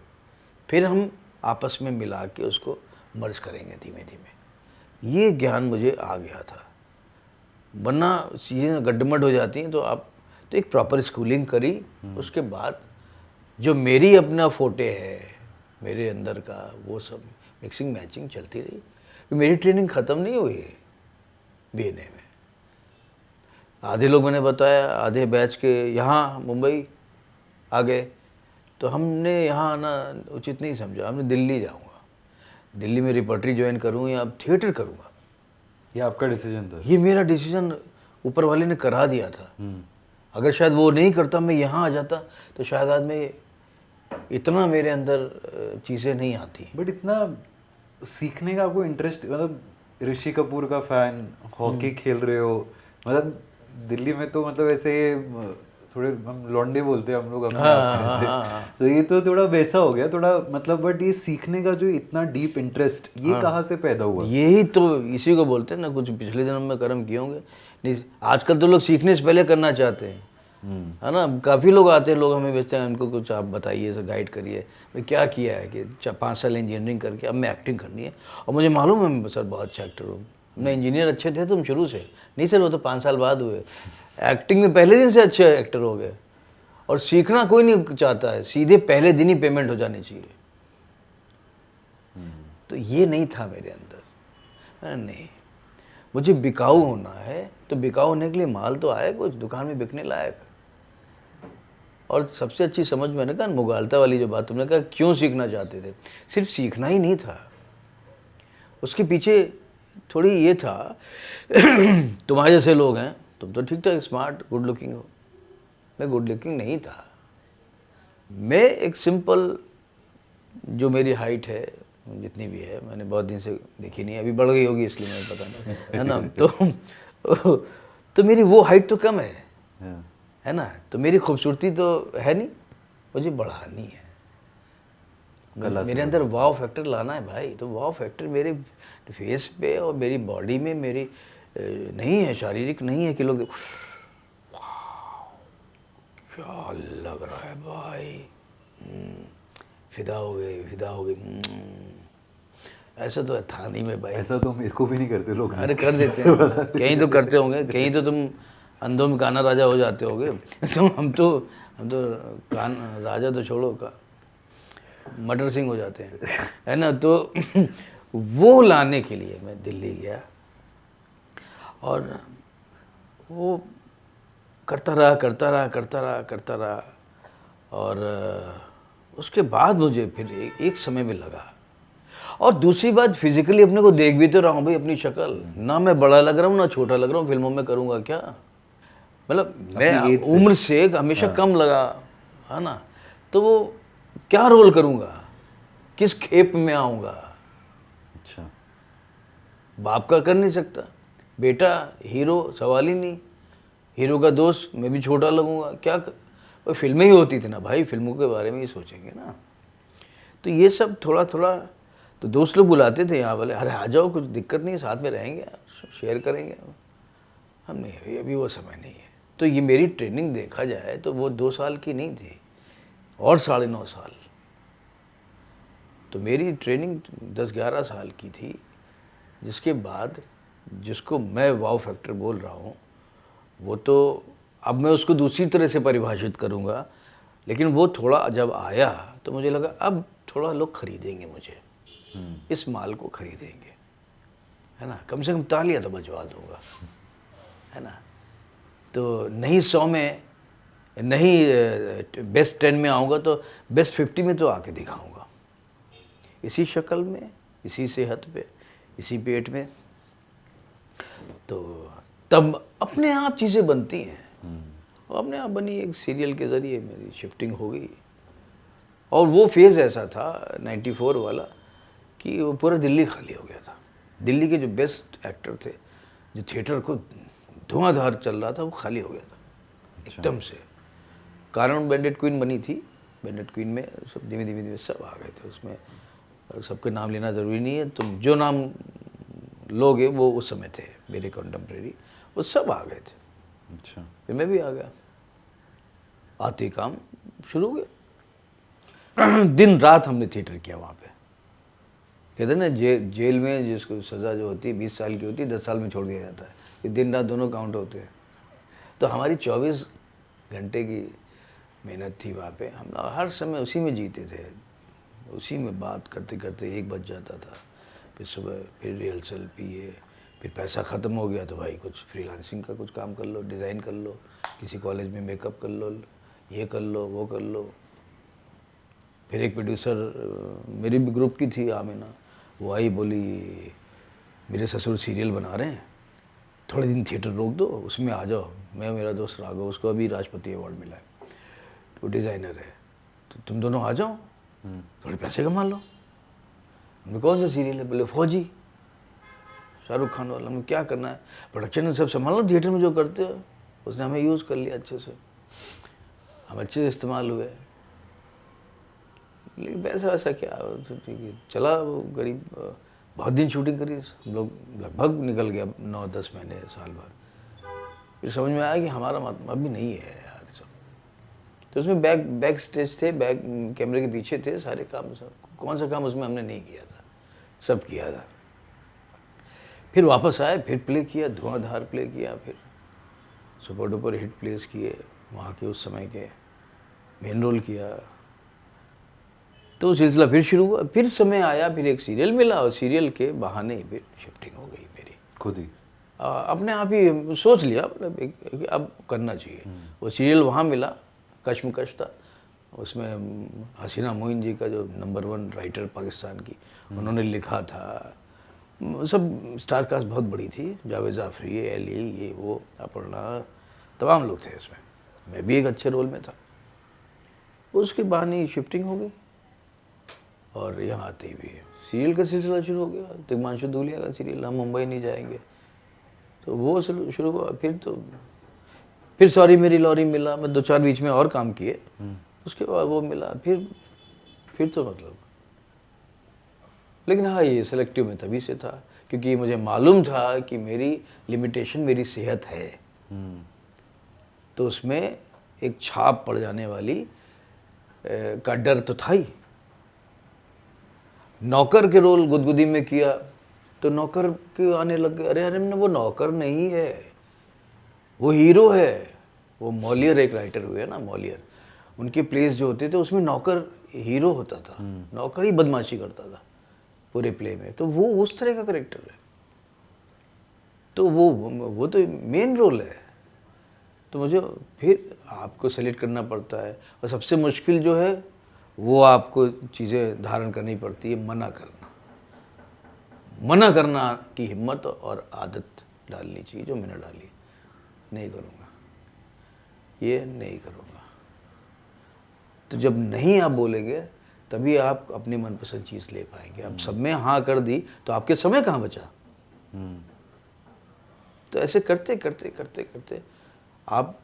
फिर हम आपस में मिला के उसको मर्ज करेंगे धीमे धीमे। ये ज्ञान मुझे आ गया था, वरना चीज़ें गड्ढमड हो जाती हैं। तो आप तो एक प्रॉपर स्कूलिंग करी, उसके बाद जो मेरी अपना फोटे है मेरे अंदर का, वो सब मिक्सिंग मैचिंग चलती रही। मेरी ट्रेनिंग ख़त्म नहीं हुई बीएनए में। आधे लोग मैंने बताया, आधे बैच के यहाँ मुंबई आ गए, तो हमने यहाँ आना उचित नहीं समझा, हमने दिल्ली जाऊँगा, दिल्ली में रिपर्टरी ज्वाइन करूँ या अब थिएटर करूँगा। ये आपका डिसीजन था? ये मेरा डिसीजन ऊपर वाले ने करा दिया था। अगर शायद वो नहीं करता, मैं यहाँ आ जाता, तो शायद आज मैं इतना मेरे अंदर चीज़ें नहीं आती। बट इतना सीखने का आपको इंटरेस्ट, मतलब ऋषि कपूर का फैन, हॉकी खेल रहे हो, मतलब दिल्ली में तो मतलब ऐसे थोड़े हम लौंडे बोलते हैं हम लोग अपने आप को ऐसे। तो ये तो थोड़ा वैसा हो गया थोड़ा, मतलब बट ये सीखने का जो इतना डीप इंटरेस्ट, ये कहाँ से पैदा हुआ? यही तो इसी को बोलते हैं ना, कुछ पिछले जन्म में कर्म किए होंगे। नहीं, आजकल तो लोग सीखने से पहले करना चाहते हैं, है ना। काफ़ी लोग आते हैं, लोग हमें बेचते हैं, उनको कुछ आप बताइए, गाइड करिए। मैं क्या किया है कि 5 साल इंजीनियरिंग करके अब मैं एक्टिंग करनी है, और मुझे मालूम है मैं सर बहुत अच्छा एक्टर हूँ। मैं इंजीनियर अच्छे थे तुम शुरू से? नहीं सर, वो तो 5 साल बाद हुए। एक्टिंग में पहले दिन से अच्छे एक्टर हो गए। और सीखना कोई नहीं चाहता है, सीधे पहले दिन ही पेमेंट हो जानी चाहिए। तो ये नहीं था मेरे अंदर। नहीं, मुझे बिकाऊ होना है, तो बिकाऊ होने के लिए माल तो आए कुछ दुकान में बिकने लायक। और सबसे अच्छी समझ मैंने कहा मुगालता वाली जो बात तुमने कहा, क्यों सीखना चाहते थे? सिर्फ सीखना ही नहीं था, उसके पीछे थोड़ी ये था तुम्हारे जैसे लोग हैं, तुम तो ठीक ठाक स्मार्ट गुड लुकिंग हो। मैं गुड लुकिंग नहीं था, मैं एक सिंपल, जो मेरी हाइट है जितनी भी है, मैंने बहुत दिन से देखी नहीं, अभी बढ़ गई होगी इसलिए मुझे पता नहीं, है ना। तो मेरी वो हाइट तो कम है ना, तो मेरी खूबसूरती तो है नहीं, मुझे बढ़ानी है। मेरे अंदर वाव फैक्टर लाना है भाई। तो वाव फैक्टर मेरे फेस पे और मेरी बॉडी में मेरी नहीं है, शारीरिक नहीं है कि लोग क्या लग रहा है भाई, फिदा हो गए। ऐसा तो था नहीं मैं भाई। ऐसा तो मेरे को भी नहीं करते लोग। अरे कर देते हैं, कहीं तो करते होंगे, कहीं तो तुम अंधों में काना राजा हो जाते होगे। तो हम तो कान राजा तो छोड़ो का मटर सिंह हो जाते हैं, है ना। तो वो लाने के लिए मैं दिल्ली गया, और वो करता रहा। और उसके बाद मुझे फिर एक समय में लगा। और दूसरी बात, फिजिकली अपने को देख भी तो रहा हूँ भाई, अपनी शक्ल, ना मैं बड़ा लग रहा हूँ ना छोटा लग रहा हूँ। फिल्मों में करूँगा क्या, मतलब मैं उम्र से हमेशा कम लगा, है ना। तो वो क्या रोल करूँगा, किस खेप में आऊँगा? अच्छा, बाप का कर नहीं सकता, बेटा हीरो सवाल ही नहीं, हीरो का दोस्त मैं भी छोटा लगूंगा क्या फिल्में ही होती थी ना भाई, फिल्मों के बारे में ही सोचेंगे ना। तो ये सब थोड़ा थोड़ा, तो दोस्त लोग बुलाते थे यहाँ वाले, अरे आ जाओ, कुछ दिक्कत नहीं, साथ में रहेंगे, शेयर करेंगे। हम नहीं, अभी वो समय नहीं है। तो ये मेरी ट्रेनिंग देखा जाए तो वो 2 साल की नहीं थी, और 9.5 साल। तो मेरी ट्रेनिंग 10-11 साल की थी, जिसके बाद जिसको मैं वाव फैक्टर बोल रहा हूँ, वो तो अब मैं उसको दूसरी तरह से परिभाषित करूँगा, लेकिन वो थोड़ा जब आया तो मुझे लगा अब थोड़ा लोग खरीदेंगे मुझे, इस माल को खरीदेंगे, है ना, कम से कम तालियां तो बजवा दूंगा, है ना। तो नहीं 100 में, नहीं बेस्ट 10 में आऊँगा तो बेस्ट 50 में तो आके दिखाऊंगा, इसी शक्ल में, इसी सेहत पे, इसी पेट में। तो तब अपने आप चीज़ें बनती हैं, और अपने आप बनी। एक सीरियल के ज़रिए मेरी शिफ्टिंग हो गई, और वो फेज़ ऐसा था 94 वाला कि वो पूरा दिल्ली खाली हो गया था। दिल्ली के जो बेस्ट एक्टर थे, जो थिएटर को धुआंधार चल रहा था, वो खाली हो गया था एकदम से। कारण बैंडेड क्वीन बनी थी, बैंडेड क्वीन में सब धीमे धीमे सब आ गए थे उसमें। सबके नाम लेना ज़रूरी नहीं है, तुम जो नाम लोगे वो उस समय थे मेरे कंटेम्प्रेरी, वो सब आ गए थे। अच्छा। फिर मैं भी आ गया, आते काम शुरू हो गया। दिन रात हमने थिएटर किया वहाँ पे। कहते हैं ना जेल में जिसको सज़ा जो होती है 20 साल की होती है, 10 साल में छोड़ दिया जाता है, ये दिन रात दोनों काउंट होते हैं। तो हमारी 24 घंटे की मेहनत थी वहाँ पे। हम हर समय उसी में जीते थे, उसी में बात करते करते 1 बज जाता था। फिर सुबह फिर रिहर्सल, फिर पैसा ख़त्म हो गया तो भाई कुछ फ्रीलांसिंग का कुछ काम कर लो, डिज़ाइन कर लो, किसी कॉलेज में मेकअप कर लो, ये कर लो, वो कर लो। फिर एक प्रोड्यूसर मेरी भी ग्रुप की थी, आमिना, वो आई, बोली मेरे ससुर सीरियल बना रहे हैं, थोड़े दिन थिएटर रोक दो, उसमें आ जाओ। मैं, मेरा दोस्त राघव, उसको अभी राष्ट्रपति अवार्ड मिला है, तो डिज़ाइनर है, तो तुम दोनों आ जाओ, थोड़े पैसे कमा लो। हमने कौन सा सीरियल है? बोले फौजी, शाहरुख खान वाला। हमें क्या करना है? प्रोडक्शन में सब संभाल लो, थिएटर में जो करते हो। उसने हमें यूज़ कर लिया अच्छे से, हम अच्छे से इस्तेमाल हुए। लेकिन पैसा वैसा क्या, चला वो करीब बहुत दिन शूटिंग करी हम लोग, लगभग निकल गया 9-10 महीने, साल भर। फिर समझ में आया कि हमारा मतलब भी नहीं है यार सब। तो उसमें बैक स्टेज थे, बैक कैमरे के पीछे थे सारे काम, सब कौन सा काम उसमें हमने नहीं किया था, सब किया था। फिर वापस आए, फिर प्ले किया, धुआंधार प्ले किया, फिर सुपर डुपर हिट प्लेस किए वहाँ के उस समय के, मेन रोल किया। तो सिलसिला फिर शुरू हुआ, फिर समय आया, फिर एक सीरियल मिला, और सीरियल के बहाने फिर शिफ्टिंग हो गई मेरी खुद ही अपने आप ही सोच लिया, मतलब अब करना चाहिए। वो सीरियल वहाँ मिला, कश्मकश था, उसमें हसीना मोइन जी का जो नंबर 1 राइटर पाकिस्तान की, उन्होंने लिखा था। सब स्टार कास्ट बहुत बड़ी थी, जावेद जाफरी, एली, ये वो, अपर्णा, तमाम लोग थे इसमें। मैं भी एक अच्छे रोल में था। उसके बहाने शिफ्टिंग हो गई, और यहाँ आते ही भी सीरियल का सिलसिला शुरू हो गया। तिग्मांशु धूलिया का सीरियल, हम मुंबई नहीं जाएंगे, तो वो शुरू हुआ। फिर सॉरी मेरी लॉरी मिला, मैं 2-4 बीच में और काम किए, उसके बाद वो मिला, फिर तो मतलब। लेकिन हाँ, ये सेलेक्टिव में तभी से था, क्योंकि मुझे मालूम था कि मेरी लिमिटेशन मेरी सेहत है, तो उसमें एक छाप पड़ जाने वाली का डर तो था ही। नौकर के रोल गुदगुदी में किया तो नौकर के आने लग गए, अरे वो नौकर नहीं है, वो हीरो है। वो मॉलियर एक राइटर हुए ना, मॉलियर, उनके प्लेस जो होते थे उसमें नौकर हीरो होता था, नौकर ही बदमाशी करता था पूरे प्ले में। तो वो उस तरह का करेक्टर है, तो वो तो मेन रोल है। तो मुझे फिर आपको सेलेक्ट करना पड़ता है, और सबसे मुश्किल जो है वो आपको चीज़ें धारण करनी पड़ती है, मना करना की हिम्मत और आदत डालनी चाहिए, जो मैंने डाली। नहीं करूँगा, ये नहीं करूँगा। तो जब नहीं आप बोलेंगे तभी आप अपनी मनपसंद चीज़ ले पाएंगे। अब सब में हाँ कर दी तो आपके समय कहाँ बचा। तो ऐसे करते करते करते करते आप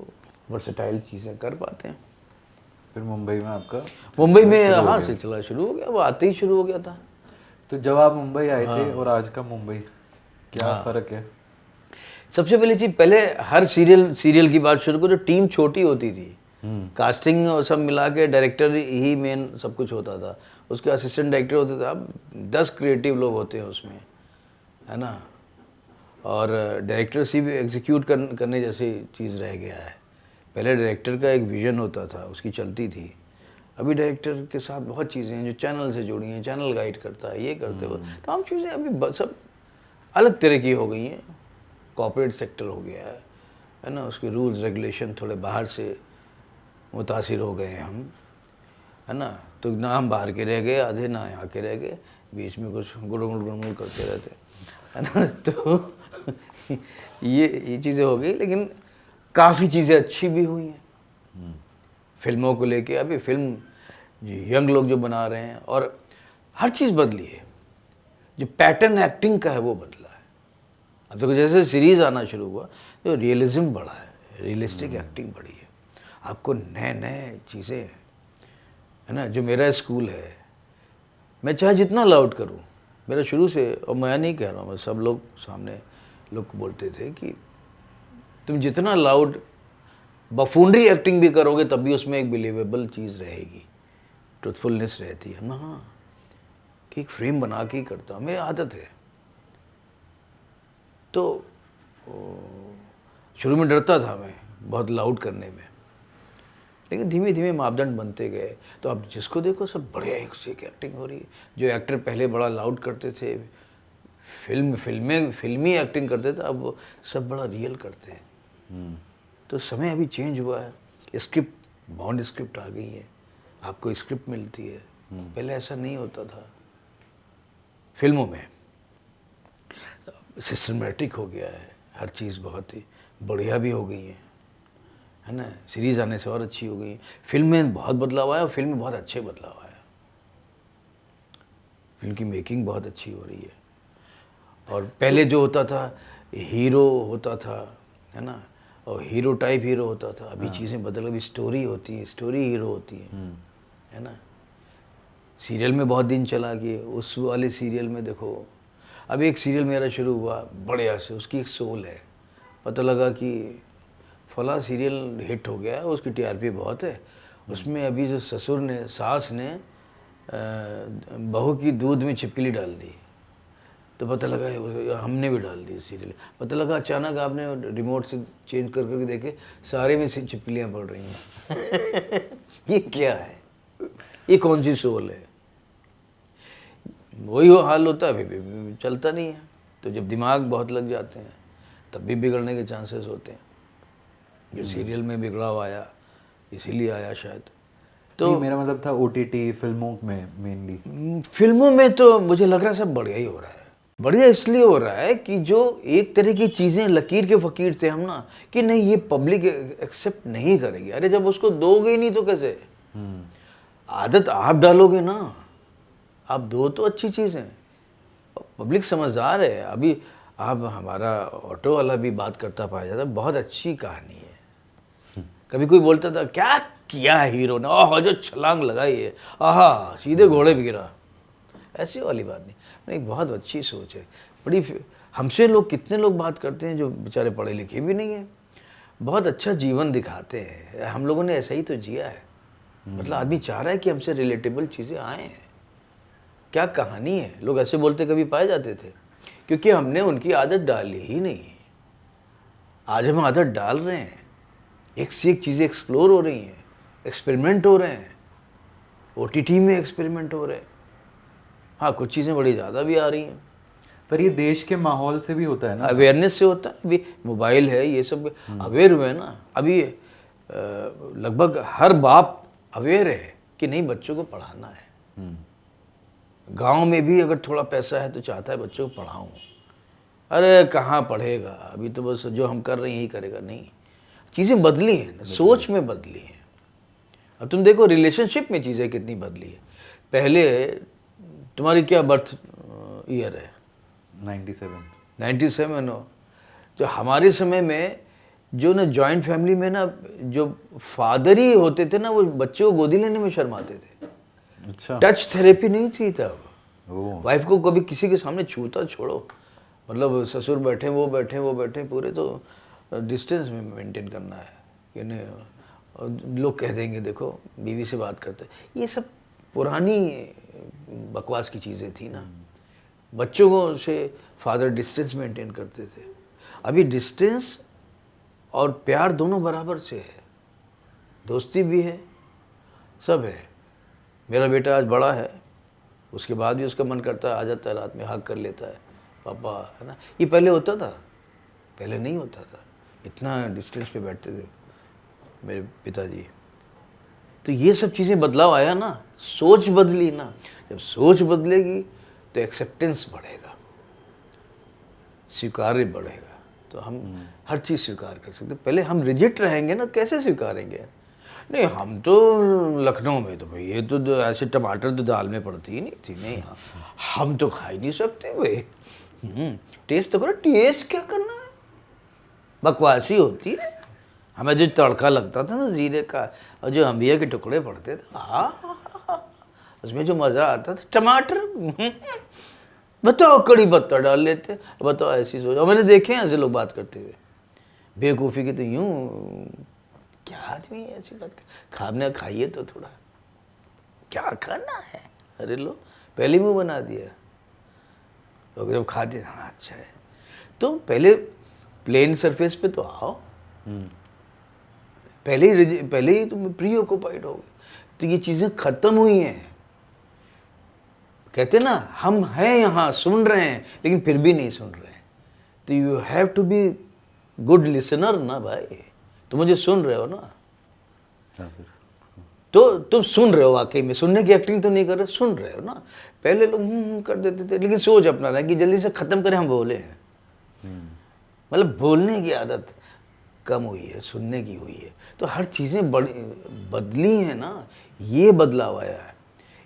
वर्सेटाइल चीज़ें कर पाते हैं। फिर मुंबई में आपका मुंबई में हाँ सिलसिला शुरू हो गया, वो आते ही शुरू हो गया था। तो जब आप मुंबई आए थे और आज का मुंबई, क्या फ़र्क है? सबसे पहली चीज़, पहले हर सीरियल की बात शुरू करो, टीम छोटी होती थी, कास्टिंग और सब मिला के डायरेक्टर ही मेन सब कुछ होता था, उसके असिस्टेंट डायरेक्टर होते थे। अब 10 क्रिएटिव लोग होते हैं उसमें, है ना। और डायरेक्टर से भी एग्जीक्यूट करने जैसी चीज़ रह गया है। पहले डायरेक्टर का एक विज़न होता था, उसकी चलती थी। अभी डायरेक्टर के साथ बहुत चीज़ें हैं जो चैनल से जुड़ी हैं, चैनल गाइड करता है, ये करते हो तमाम चीज़ें अभी सब अलग तरह की हो गई हैं। कॉर्पोरेट सेक्टर हो गया है ना, उसके रूल्स रेगुलेशन थोड़े बाहर से मुतासिर हो गए हैं हम, है ना। तो ना हम बाहर के रह गए आधे, ना यहाँ के रह गए, बीच में कुछ गुड़मुड़ करते रहते, है ना। तो ये चीज़ें हो गई, लेकिन काफ़ी चीज़ें अच्छी भी हुई हैं फिल्मों को लेके। अभी फिल्म यंग लोग जो बना रहे हैं, और हर चीज़ बदली है। जो पैटर्न एक्टिंग का है वो बदला है। अब देखो जैसे सीरीज़ आना शुरू हुआ तो रियलिज्म बढ़ा है, रियलिस्टिक एक्टिंग बढ़ी है। आपको नए नए चीज़ें, है ना। जो मेरा स्कूल है, मैं चाहे जितना लाउड करूं, मेरा शुरू से, और मैं नहीं कह रहा हूँ, सब लोग सामने लोग बोलते थे कि तुम जितना लाउड बफूनरी एक्टिंग भी करोगे तब भी उसमें एक बिलीवेबल चीज़ रहेगी, ट्रुथफुलनेस रहती है। मैं हाँ कि एक फ्रेम बना के ही करता हूँ, मेरी आदत है। तो शुरू में डरता था मैं बहुत लाउड करने में, लेकिन धीमे धीमे मापदंड बनते गए। तो अब जिसको देखो सब बढ़िया एक से एक एक्टिंग हो रही है। जो एक्टर पहले बड़ा लाउड करते थे, फिल्मी एक्टिंग करते थे, अब वो सब बड़ा रियल करते हैं। तो समय अभी चेंज हुआ है। स्क्रिप्ट, बॉन्ड स्क्रिप्ट आ गई है, आपको स्क्रिप्ट मिलती है। पहले ऐसा नहीं होता था। फिल्मों में सिस्टमेटिक हो गया है, हर चीज़ बहुत ही बढ़िया भी हो गई है ना। सीरीज़ आने से और अच्छी हो गई। फिल्म में बहुत बदलाव आया, और फिल्म में बहुत अच्छे बदलाव आया। फिल्म की मेकिंग बहुत अच्छी हो रही है। और पहले जो होता था, हीरो होता था, है ना, और हीरो टाइप हीरो होता था। अभी चीज़ें बदल, अभी स्टोरी होती है, स्टोरी हीरो होती है ना। सीरियल में बहुत दिन चला कि उस वाले सीरियल में देखो, अब एक सीरियल मेरा शुरू हुआ बढ़िया से, उसकी एक सोल है। पता लगा कि फला सीरियल हिट हो गया है, उसकी टीआरपी बहुत है। उसमें अभी जो ससुर ने, सास ने बहू की दूध में छिपकली डाल दी, तो पता लगा हमने भी डाल दी सीरियल। पता लगा अचानक आपने रिमोट से चेंज कर करके देखे, सारे में से छिपकलियाँ पड़ रही हैं। ये क्या है, ये कौन सी सोल है। वही वो हाल होता है, अभी चलता नहीं है। तो जब दिमाग बहुत लग जाते हैं तब भी बिगड़ने के चांसेस होते हैं। जो सीरियल में बिगड़ाव आया, इसीलिए आया शायद। तो मेरा मतलब था ओटीटी फिल्मों में मेनली। फिल्मों में तो मुझे लग रहा है सब बढ़िया ही हो रहा है। बढ़िया इसलिए हो रहा है कि जो एक तरह की चीज़ें लकीर के फ़कीर थे हम ना, कि नहीं ये पब्लिक एक्सेप्ट नहीं करेगी। अरे जब उसको दोगे ही नहीं तो कैसे। आदत आप डालोगे ना, आप दो तो अच्छी चीज़ है। पब्लिक समझदार है। अभी आप, हमारा ऑटो वाला भी बात करता पाया जाता है, बहुत अच्छी कहानी है। कभी कोई बोलता था क्या किया है हीरो ने, ओह जो छलांग लगाई है, आहा सीधे घोड़े पे गिरा, ऐसी वाली बात नहीं। एक बहुत अच्छी सोच है। बड़ी हमसे लोग, कितने लोग बात करते हैं जो बेचारे पढ़े लिखे भी नहीं है, बहुत अच्छा जीवन दिखाते हैं। हम लोगों ने ऐसा ही तो जिया है। मतलब आदमी चाह रहा है कि हमसे रिलेटेबल चीज़ें आए हैं। क्या कहानी है। लोग ऐसे बोलते कभी पाए जाते थे, क्योंकि हमने उनकी आदत डाली ही नहीं। आज हम आदत डाल रहे हैं, एक से एक चीज़ें एक्सप्लोर हो रही हैं, एक्सपेरिमेंट हो रहे हैं, ओटीटी में एक्सपेरिमेंट हो रहे हैं। हाँ कुछ चीज़ें बड़ी ज़्यादा भी आ रही हैं, पर ये देश के माहौल से भी होता है ना, अवेयरनेस से होता है। अभी मोबाइल है, ये सब अवेयर हुए ना। अभी लगभग हर बाप अवेयर है कि नहीं बच्चों को पढ़ाना है। गांव में भी अगर थोड़ा पैसा है तो चाहता है बच्चों को पढ़ाऊँ। अरे कहाँ पढ़ेगा, अभी तो बस जो हम कर रहे हैं यही करेगा। नहीं, चीज़ें बदली हैं, सोच में बदली हैं। अब तुम देखो रिलेशनशिप में चीज़ें कितनी बदली है। पहले तुम्हारी क्या बर्थ ईयर है? 97 हो। तो हमारे समय में जो ना जॉइंट फैमिली में ना जो फादर ही होते थे ना, वो बच्चे को गोदी लेने में शर्माते थे। अच्छा, टच थेरेपी नहीं थी तब। वाइफ को कभी किसी के सामने छूता छोड़ो, मतलब ससुर बैठे वो बैठे पूरे, तो डिस्टेंस में मेंटेन करना है कि नहीं। लोग कह देंगे देखो बीवी से बात करते, ये सब पुरानी बकवास की चीज़ें थी ना। बच्चों को से फादर डिस्टेंस मेंटेन करते थे। अभी डिस्टेंस और प्यार दोनों बराबर से है, दोस्ती भी है, सब है। मेरा बेटा आज बड़ा है, उसके बाद भी उसका मन करता है, आ जाता है रात में, हग कर लेता है, पापा, है ना। ये पहले होता था, पहले नहीं होता था, इतना डिस्टेंस पे बैठते थे मेरे पिताजी। तो ये सब चीज़ें बदलाव आया ना, सोच बदली ना। जब सोच बदलेगी तो एक्सेप्टेंस बढ़ेगा, स्वीकार्य बढ़ेगा, तो हम हर चीज़ स्वीकार कर सकते। पहले हम रिजिड रहेंगे ना, कैसे स्वीकारेंगे? नहीं, हम तो लखनऊ में तो भाई ये तो ऐसे टमाटर तो दाल में पड़ती ही नहीं थी, नहीं, हाँ हम तो खा ही नहीं सकते भाई। टेस्ट तो करो, टेस्ट क्या करना है, बकवासी होती है। हमें जो तड़का लगता था ना जीरे का, और जो अम्बिया के टुकड़े पड़ते थे, उसमें जो मज़ा आता था, टमाटर बताओ, कड़ी पत्ता डाल लेते, बताओ, ऐसी सोच। और मैंने देखे हैं ऐसे लोग बात करते हुए, बेवकूफ़ी की तो यूँ, क्या आदमी है ऐसी बात कर, खाना खाइए तो थोड़ा, क्या खाना है, अरे लो पहले मुंह बना दिया। तो जब खाते, हाँ अच्छा है, तो पहले प्लेन सरफेस पे तो आओ, पहले ही तुम प्री ऑक्युपाइड हो गए। तो ये चीज़ें ख़त्म हुई हैं। कहते ना, हम हैं यहाँ, सुन रहे हैं, लेकिन फिर भी नहीं सुन रहे हैं। तो you have to be good listener ना भाई, तुम मुझे सुन रहे हो ना, तो तुम सुन रहे हो, वाकई में सुनने की एक्टिंग तो नहीं कर रहे, सुन रहे हो ना। पहले लोग कर देते थे, लेकिन सोच अपना रहा कि जल्दी से ख़त्म करें, हम बोले हैं। मतलब बोलने की आदत कम हुई है, सुनने की हुई है। तो हर चीज़ें बदली हैं ना, ये बदलाव आया है,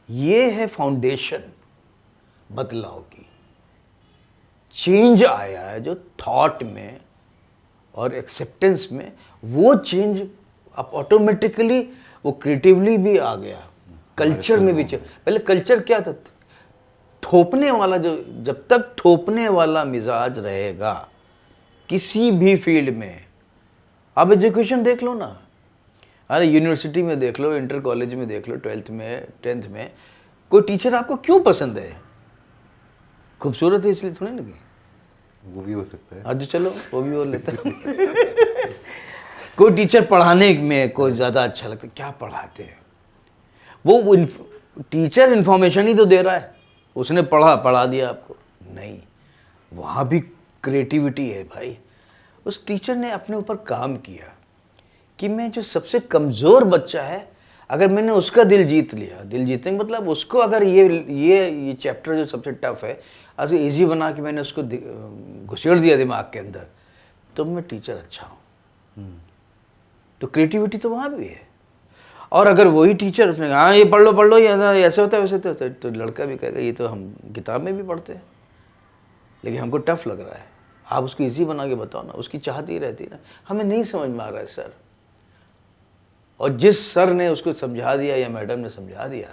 ये है फाउंडेशन बदलाव की। चेंज आया है जो थॉट में और एक्सेप्टेंस में, वो चेंज अब ऑटोमेटिकली वो क्रिएटिवली भी आ गया, कल्चर में भी चेंज। पहले कल्चर क्या था, थोपने वाला, जो जब तक थोपने वाला मिजाज रहेगा किसी भी फील्ड में, आप एजुकेशन देख लो ना, अरे यूनिवर्सिटी में देख लो, इंटर कॉलेज में देख लो, 12th में 10th में, कोई टीचर आपको क्यों पसंद है? खूबसूरत है इसलिए थोड़ी ना, वो भी हो सकता है। आज चलो वो भी और लेता हूँ। कोई टीचर पढ़ाने में कोई ज़्यादा अच्छा लगता है, क्या पढ़ाते हैं वो टीचर इन्फॉर्मेशन ही तो दे रहा है, उसने पढ़ा दिया आपको, नहीं, वहाँ भी क्रिएटिविटी है भाई। उस टीचर ने अपने ऊपर काम किया कि मैं जो सबसे कमज़ोर बच्चा है, अगर मैंने उसका दिल जीत लिया, दिल जीतने का मतलब उसको, अगर ये चैप्टर जो सबसे टफ है, ऐसे इजी बना के मैंने उसको घुसेड़ दिया दिमाग के अंदर, तो मैं टीचर अच्छा हूँ। तो क्रिएटिविटी तो वहाँ भी है। और अगर वही टीचर उसने कहा, हाँ ये पढ़ लो, ये ऐसे होता है वैसे तो होता है, तो लड़का भी कहेगा ये तो हम किताब में भी पढ़ते हैं, लेकिन हमको टफ लग रहा है, आप उसको इजी बना के बताओ ना। उसकी चाहत ही रहती है ना, हमें नहीं समझ में आ रहा है सर, और जिस सर ने उसको समझा दिया या मैडम ने समझा दिया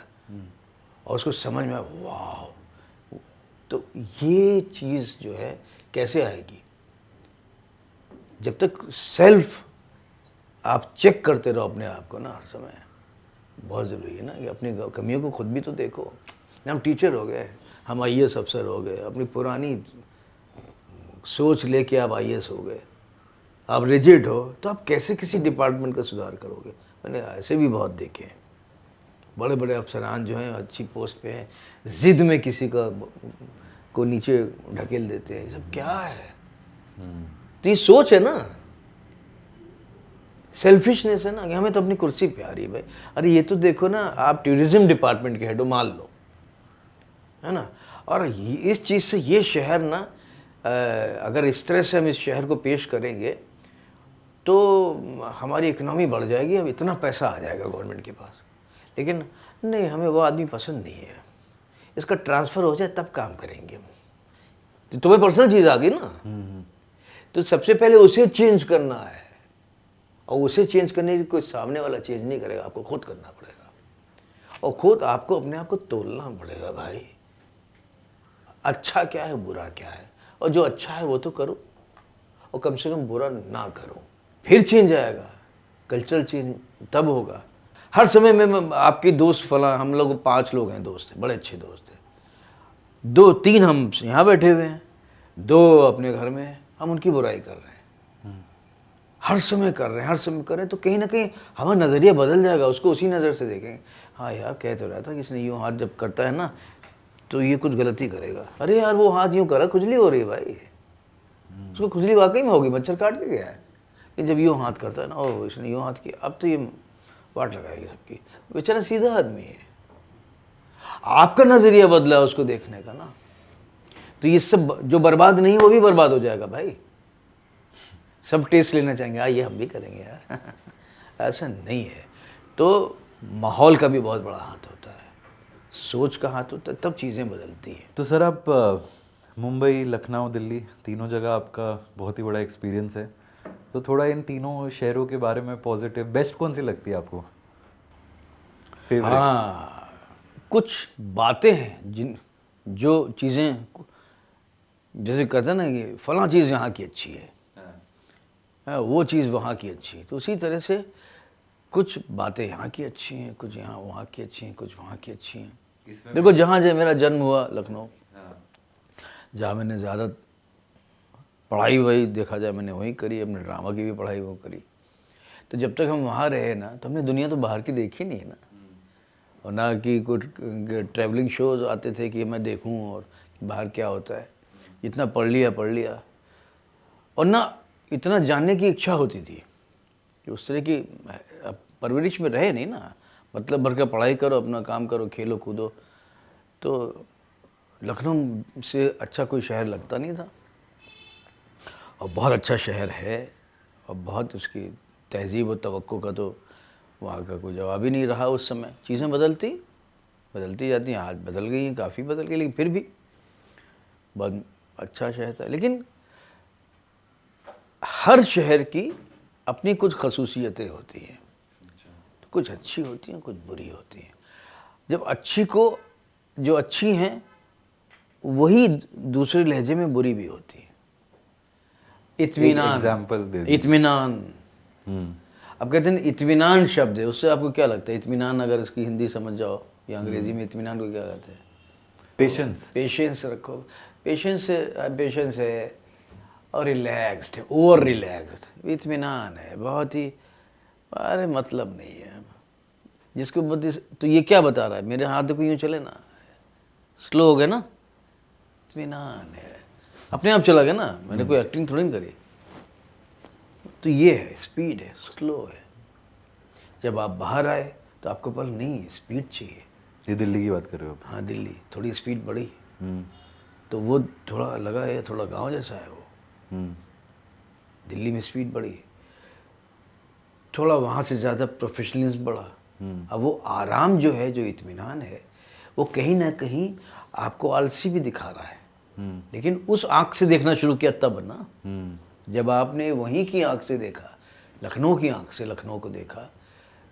और उसको समझ में, वाह, तो ये चीज़ जो है कैसे आएगी? जब तक सेल्फ आप चेक करते रहो अपने आप को ना, हर समय बहुत ज़रूरी है ना कि अपनी कमियों को खुद भी तो देखो। हम टीचर हो गए, हम IAS अफसर हो गए, अपनी पुरानी सोच लेके आप IAS हो गए, आप रिजिड हो, तो आप कैसे किसी डिपार्टमेंट का सुधार करोगे? मैंने ऐसे भी बहुत देखे हैं, बड़े बड़े अफसरान जो हैं अच्छी पोस्ट पे हैं, ज़िद में किसी को नीचे ढकेल देते हैं। ये सब क्या है? तो ये सोच है ना, सेल्फिशनेस है ना, कि हमें तो अपनी कुर्सी प्यारी है भाई। अरे ये तो देखो ना, आप टूरिज्म डिपार्टमेंट के हेड हो, मान लो, है ना, और इस चीज़ से ये शहर ना, अगर इस तरह से हम इस शहर को पेश करेंगे तो हमारी इकनॉमी बढ़ जाएगी, अब इतना पैसा आ जाएगा गवर्नमेंट के पास। लेकिन नहीं, हमें वो आदमी पसंद नहीं है, इसका ट्रांसफ़र हो जाए तब काम करेंगे हम। तो तुम्हें पर्सनल चीज़ आ गई ना, तो सबसे पहले उसे चेंज करना है, और उसे चेंज करने की कोई सामने वाला चेंज नहीं करेगा, आपको खुद करना पड़ेगा, और खुद आपको अपने आप को तोलना पड़ेगा भाई, अच्छा क्या है, बुरा क्या है, और जो अच्छा है वो तो करो, और कम से कम बुरा ना करो, फिर चेंज आएगा। कल्चरल चेंज तब होगा। हर समय में आपके दोस्त फला, हम लोग 5 लोग हैं दोस्त थे, बड़े अच्छे दोस्त थे, 2-3 हम यहाँ बैठे हुए हैं, 2 अपने घर में हैं, हम उनकी बुराई कर रहे हैं, हर समय कर रहे हैं, हर समय कर रहे हैं। तो कहीं ना कहीं हमारा नज़रिया बदल जाएगा, उसको उसी नज़र से देखेंगे। हाँ यार, कह तो रहा था कि इसने यूँ हाथ जब करता है ना तो ये कुछ गलती करेगा। अरे यार, वो हाथ यूँ करा, खुजली हो रही है भाई, उसको खुजली वाकई में होगी, मच्छर काट के गया है। कि जब यूँ हाथ करता है ना, ओह इसने यूँ हाथ किया, अब तो ये वाट लगाएगी सबकी। बेचारा सीधा आदमी है, आपका नज़रिया बदला है उसको देखने का ना, तो ये सब जो बर्बाद नहीं वो भी बर्बाद हो जाएगा भाई। सब टेस्ट लेना चाहेंगे, आइए हम भी करेंगे यार ऐसा नहीं है। तो माहौल का भी बहुत बड़ा हाथ होता है, सोच का हाथ होता है, तब चीज़ें बदलती हैं। तो सर आप मुंबई, लखनऊ, दिल्ली तीनों जगह आपका बहुत ही बड़ा एक्सपीरियंस है, तो थोड़ा इन तीनों शहरों के बारे में पॉजिटिव बेस्ट कौन सी लगती है आपको, फेवरेट? हाँ, कुछ बातें हैं जो चीज़ें, जैसे कहते हैं ना कि फलां चीज़ यहाँ की अच्छी है, वो चीज़ वहाँ की अच्छी है, तो उसी तरह से कुछ बातें यहाँ की अच्छी हैं, कुछ यहाँ वहाँ की अच्छी हैं, कुछ वहाँ की अच्छी हैं। देखो, जहाँ जो मेरा जन्म हुआ लखनऊ, जहाँ मैंने ज़्यादा पढ़ाई वही देखा जाए मैंने वहीं करी, अपने ड्रामा की भी पढ़ाई वो करी। तो जब तक हम वहाँ रहे ना, तो हमने दुनिया तो बाहर की देखी नहीं ना, और ना कि कुछ ट्रैवलिंग शोज़ आते थे कि मैं देखूँ और बाहर क्या होता है। जितना पढ़ लिया, और ना इतना जानने की इच्छा होती थी कि उस तरह की परवरिश में रहे नहीं ना, मतलब भर का पढ़ाई करो, अपना काम करो, खेलो कूदो। तो लखनऊ से अच्छा कोई शहर लगता नहीं था, और बहुत अच्छा शहर है, और बहुत उसकी तहज़ीब और तवक्को का तो वहाँ का कोई जवाब ही नहीं रहा उस समय। चीज़ें बदलती जाती हैं, आज बदल गई हैं, काफ़ी बदल गई, लेकिन फिर भी बहुत अच्छा शहर था। लेकिन हर शहर की अपनी कुछ खसूसियतें होती हैं, तो कुछ अच्छी होती हैं, कुछ बुरी होती हैं। जब जो अच्छी हैं वही दूसरे लहजे में बुरी भी होती है। एग्जाम्पल दे दीजिए। इत्मीनान, अब कहते हैं इत्मीनान शब्द है, उससे आपको क्या लगता है? इत्मीनान अगर इसकी हिंदी समझ जाओ या अंग्रेजी में इत्मीनान को क्या कहते हैं? पेशेंस रखो, पेशेंस है, और रिलैक्स्ड है, ओवर रिलैक्स्ड। इत्मीनान है बहुत ही, अरे मतलब नहीं है जिसको तो ये क्या बता रहा है? मेरे हाथ को यूँ चले ना, स्लो हो गया ना, इत्मीनान है, अपने आप चला गया ना, मैंने कोई एक्टिंग थोड़ी नहीं करी। तो ये है, स्पीड है, स्लो है। जब आप बाहर आए तो आपको पल नहीं, स्पीड चाहिए। ये दिल्ली की बात कर रहे हो? हाँ, दिल्ली थोड़ी स्पीड बढ़ी, तो वो थोड़ा लगा है, थोड़ा गांव जैसा है वो। दिल्ली में स्पीड बढ़ी, थोड़ा वहाँ से ज़्यादा प्रोफेशनलिज्म बढ़ा। अब वो आराम जो है, जो इत्मीनान है, वो कहीं ना कहीं आपको आलसी भी दिखा रहा है, लेकिन उस आँख से देखना शुरू किया तब ना, जब आपने वहीं की आँख से देखा, लखनऊ की आँख से लखनऊ को देखा,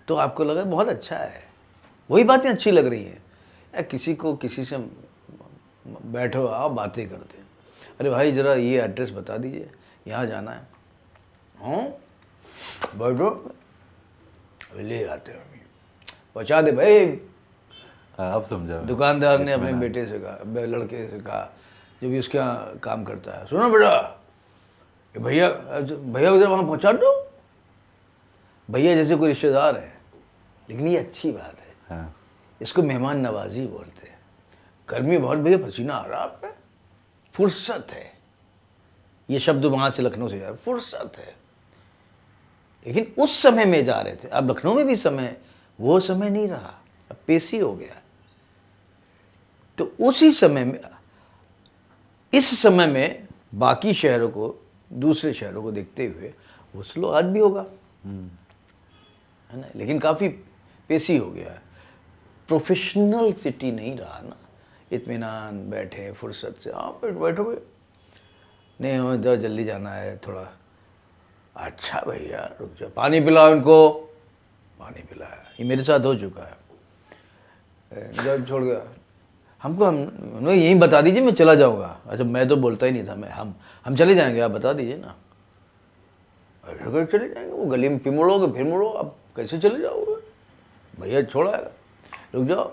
तो आपको लगा बहुत अच्छा है। वही बातें अच्छी लग रही हैं यार। किसी से बैठो, आओ बातें करते हैं, अरे भाई ज़रा ये एड्रेस बता दीजिए, यहाँ जाना है। हाँ बैठो, ले आते हैं, पहुँचा दे भाई। अब समझा। दुकानदार ने अपने बेटे से कहा, लड़के से कहा, जो भी उसके यहाँ काम करता है, सुनो बेटा, भैया उधर वहाँ पहुँचा दो। भैया जैसे कोई रिश्तेदार है, लेकिन ये अच्छी बात है। हाँ। इसको मेहमान नवाजी बोलते हैं। गर्मी बहुत, भैया पसीना आ रहा आपका, फुर्सत है। ये शब्द वहाँ से लखनऊ से जा रहा है, फुर्सत है। लेकिन उस समय में जा रहे थे, अब लखनऊ में भी समय, वो समय नहीं रहा, अब पेशी हो गया। तो उसी समय में, इस समय में बाकी शहरों को, दूसरे शहरों को देखते हुए वो स्लो आज भी होगा, है ना, लेकिन काफ़ी पेशी हो गया है। प्रोफेशनल सिटी नहीं रहा ना, इत्मीनान, बैठे फुर्सत से, हाँ बैठो भाई, नहीं हमें इधर जल्दी जाना है थोड़ा, अच्छा भैया रुक जाओ, पानी पिलाओ इनको, पानी पिलाया। ये मेरे साथ हो चुका है, जब छोड़ गया हमको, हम यहीं बता दीजिए मैं चला जाऊँगा। अच्छा, मैं तो बोलता ही नहीं था, हम चले जाएंगे, आप बता दीजिए ना। ऐसे चले जाएंगे, वो गली में फिर मुड़ोगे, फिर मुड़ो, अब कैसे चले जाओगे? भैया छोड़ाएगा, रुक जाओ,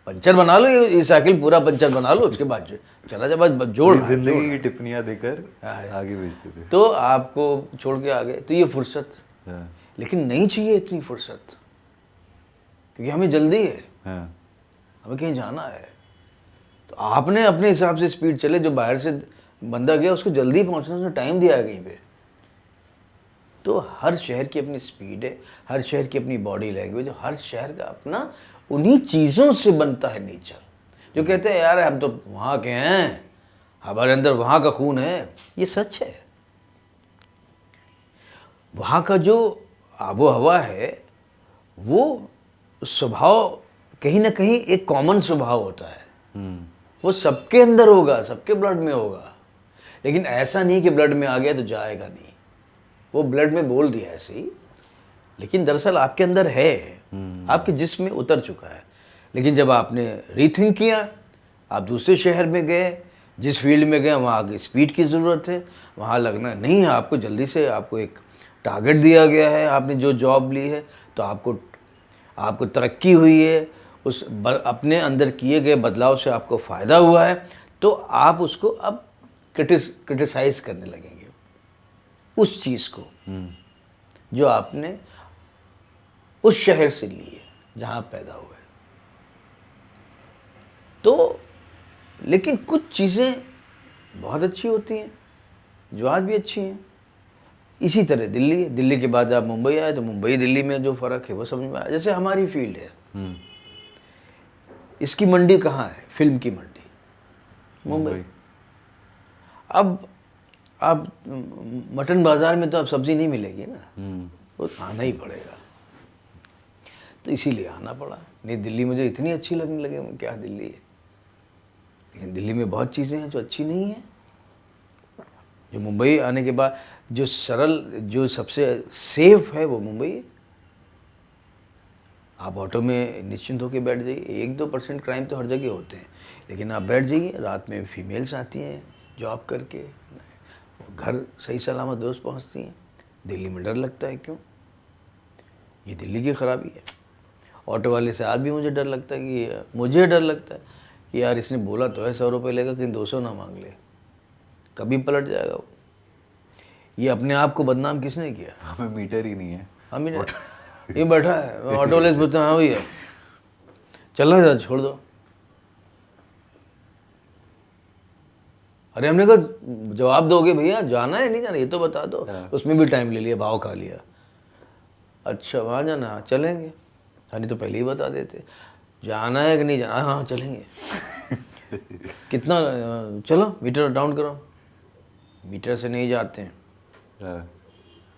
पंचर बना लो, ये साइकिल पूरा पंचर बना लो, उसके बाद चला जा, बस जोड़ रहा है, जिंदगी जोड़ की रहा टिप्पणियां देकर हाँ। आगे भेजते थे। है। तो आपको छोड़ के आ गए, तो ये फुर्सत, हाँ, लेकिन नहीं चाहिए इतनी फुर्सत, क्योंकि हमें जल्दी है, हाँ, हमें कहीं जाना है। तो आपने अपने हिसाब से स्पीड चले, जो बाहर से बंदा गया उसको जल्दी पहुंचना, उसने टाइम दिया है कहीं पे। तो हर शहर की अपनी स्पीड है, हर शहर की अपनी बॉडी लैंग्वेज, हर शहर का अपना, उन्हीं चीज़ों से बनता है नेचर। जो कहते हैं यार हम तो वहाँ के हैं, हमारे अंदर वहाँ का खून है, ये सच है। वहाँ का जो आबो हवा है, वो स्वभाव कहीं ना कहीं एक कॉमन स्वभाव होता है, वो सबके अंदर होगा, सबके ब्लड में होगा। लेकिन ऐसा नहीं कि ब्लड में आ गया तो जाएगा नहीं, वो ब्लड में बोल दिया ऐसे ही, लेकिन दरअसल आपके अंदर है, आपके जिस्म में उतर चुका है। लेकिन जब आपने रीथिंक किया, आप दूसरे शहर में गए, जिस फील्ड में गए वहाँ आगे स्पीड की ज़रूरत है, वहाँ लगना नहीं है आपको, जल्दी से आपको एक टारगेट दिया गया है, आपने जो जॉब ली है, तो आपको तरक्की हुई है, अपने अंदर किए गए बदलाव से आपको फ़ायदा हुआ है, तो आप उसको अब क्रिटिसाइज करने लगेंगे उस चीज़ को जो आपने उस शहर से ली है जहाँ आप पैदा हुए। तो लेकिन कुछ चीज़ें बहुत अच्छी होती हैं जो आज भी अच्छी हैं। इसी तरह दिल्ली के बाद आप मुंबई आए, तो मुंबई दिल्ली में जो फ़र्क है वो समझ में आया। जैसे हमारी फील्ड है, इसकी मंडी कहाँ है? फिल्म की मंडी मुंबई। अब आप मटन बाज़ार में तो अब सब्ज़ी नहीं मिलेगी ना, वो आना ही पड़ेगा, तो इसीलिए आना पड़ा। नहीं दिल्ली मुझे इतनी अच्छी लगने लगे, क्या दिल्ली है, लेकिन दिल्ली में बहुत चीज़ें हैं जो अच्छी नहीं हैं। जो मुंबई आने के बाद जो सरल, जो सबसे सेफ है वो मुंबई है। आप ऑटो में निश्चिंत होकर बैठ जाइए, 1-2% क्राइम तो हर जगह होते हैं, लेकिन आप बैठ जाइए, रात में फीमेल्स आती हैं जॉब करके, घर सही सलामत दोस्त पहुंचती हैं। दिल्ली में डर लगता है, क्यों? ये दिल्ली की ख़राबी है। ऑटो वाले से आज भी मुझे डर लगता है कि यार इसने बोला तो है 100 रुपये लेगा, कहीं 200 ना मांग ले, कभी पलट जाएगा वो। ये अपने आप को बदनाम किसने किया? हमें मीटर ही नहीं है। हमें ये बैठा है, ऑटो वाले से पूछता हाँ भैया चलना है, छोड़ दो। अरे हमने कहा जवाब दोगे भैया, जाना है नहीं जाना ये तो बता दो। उसमें भी टाइम ले लिया, भाव खा लिया। अच्छा वहाँ जाना, हाँ चलेंगे, नहीं तो पहले ही बता देते। जाना है कि नहीं जाना? हाँ चलेंगे। कितना? चलो मीटर डाउन करो। मीटर से नहीं जाते हैं,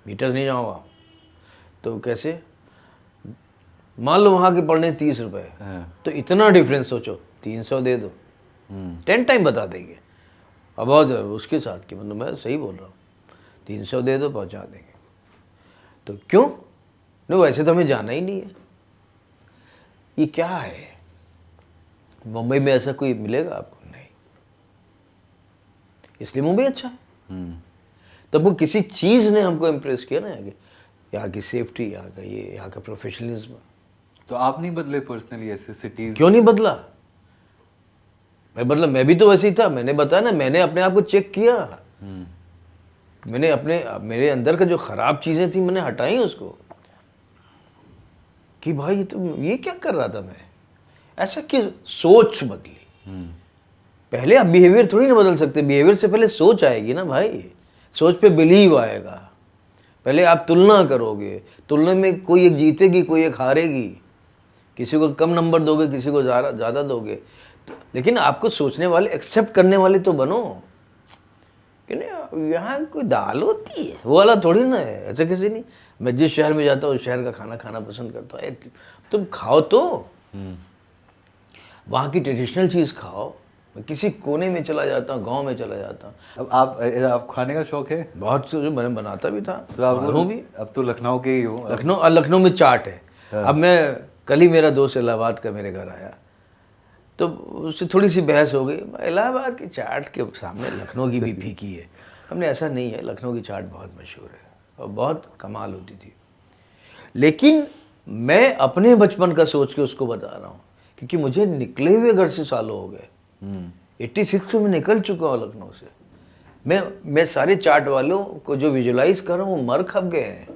मीटर से नहीं जाऊँगा तो कैसे? मान लो वहाँ के पड़ने 30 रुपये, तो इतना डिफरेंस सोचो, 300 दे दो, 10 टाइम बता देंगे। अब बहुत उसके साथ कि मतलब मैं सही बोल रहा हूँ, 300 दे दो पहुँचा देंगे। तो क्यों? नहीं वैसे तो हमें जाना ही नहीं है। ये क्या है? मुंबई में ऐसा कोई मिलेगा आपको? नहीं, इसलिए मुंबई अच्छा है। तब वो किसी चीज़ ने हमको इम्प्रेस किया ना, यहाँ की सेफ्टी, यहाँ का ये, यहाँ का प्रोफेशनलिज्म। तो आप नहीं बदले पर्सनली ऐसे सिटीज? क्यों नहीं बदला? मैं भी तो वैसे ही था। मैंने बताया ना, मैंने अपने आप को चेक किया। मैंने मेरे अंदर का जो खराब चीज़ें थी मैंने हटाई उसको, कि भाई ये क्या कर रहा था मैं, ऐसा कि सोच बदली। पहले आप बिहेवियर थोड़ी ना बदल सकते, बिहेवियर से पहले सोच आएगी ना भाई, सोच पे बिलीव आएगा। पहले आप तुलना करोगे, तुलना में कोई एक जीतेगी कोई एक हारेगी, किसी को कम नंबर दोगे किसी को ज़्यादा दोगे, लेकिन आपको सोचने वाले, एक्सेप्ट करने वाले तो बनो। कि नहीं यहाँ कोई दाल होती है वो वाला थोड़ी ना है, ऐसा किसी नहीं। मैं जिस शहर में जाता हूँ उस शहर का खाना खाना पसंद करता हूँ। तुम खाओ तो वहाँ की ट्रेडिशनल चीज़ खाओ। मैं किसी कोने में चला जाता हूँ, गांव में चला जाता हूँ। अब आप खाने का शौक है? बहुत से, जो मैंने बनाता भी था, तो आप हूँ भी। अब तो लखनऊ के ही हो। लखनऊ में चाट है। अब मैं कल ही मेरा दोस्त इलाहाबाद का मेरे घर आया, तो उससे थोड़ी सी बहस हो गई। इलाहाबाद की चाट के सामने लखनऊ की भी फीकी है। हमने ऐसा नहीं है, लखनऊ की चाट बहुत मशहूर है और बहुत कमाल होती थी। लेकिन मैं अपने बचपन का सोच के उसको बता रहा हूँ क्योंकि मुझे निकले हुए घर से सालों हो गए। 86 में मैं निकल चुका हूँ लखनऊ से। मैं सारे चाट वालों को जो विजुलाइज कर रहा हूँ वो मर खप गए हैं,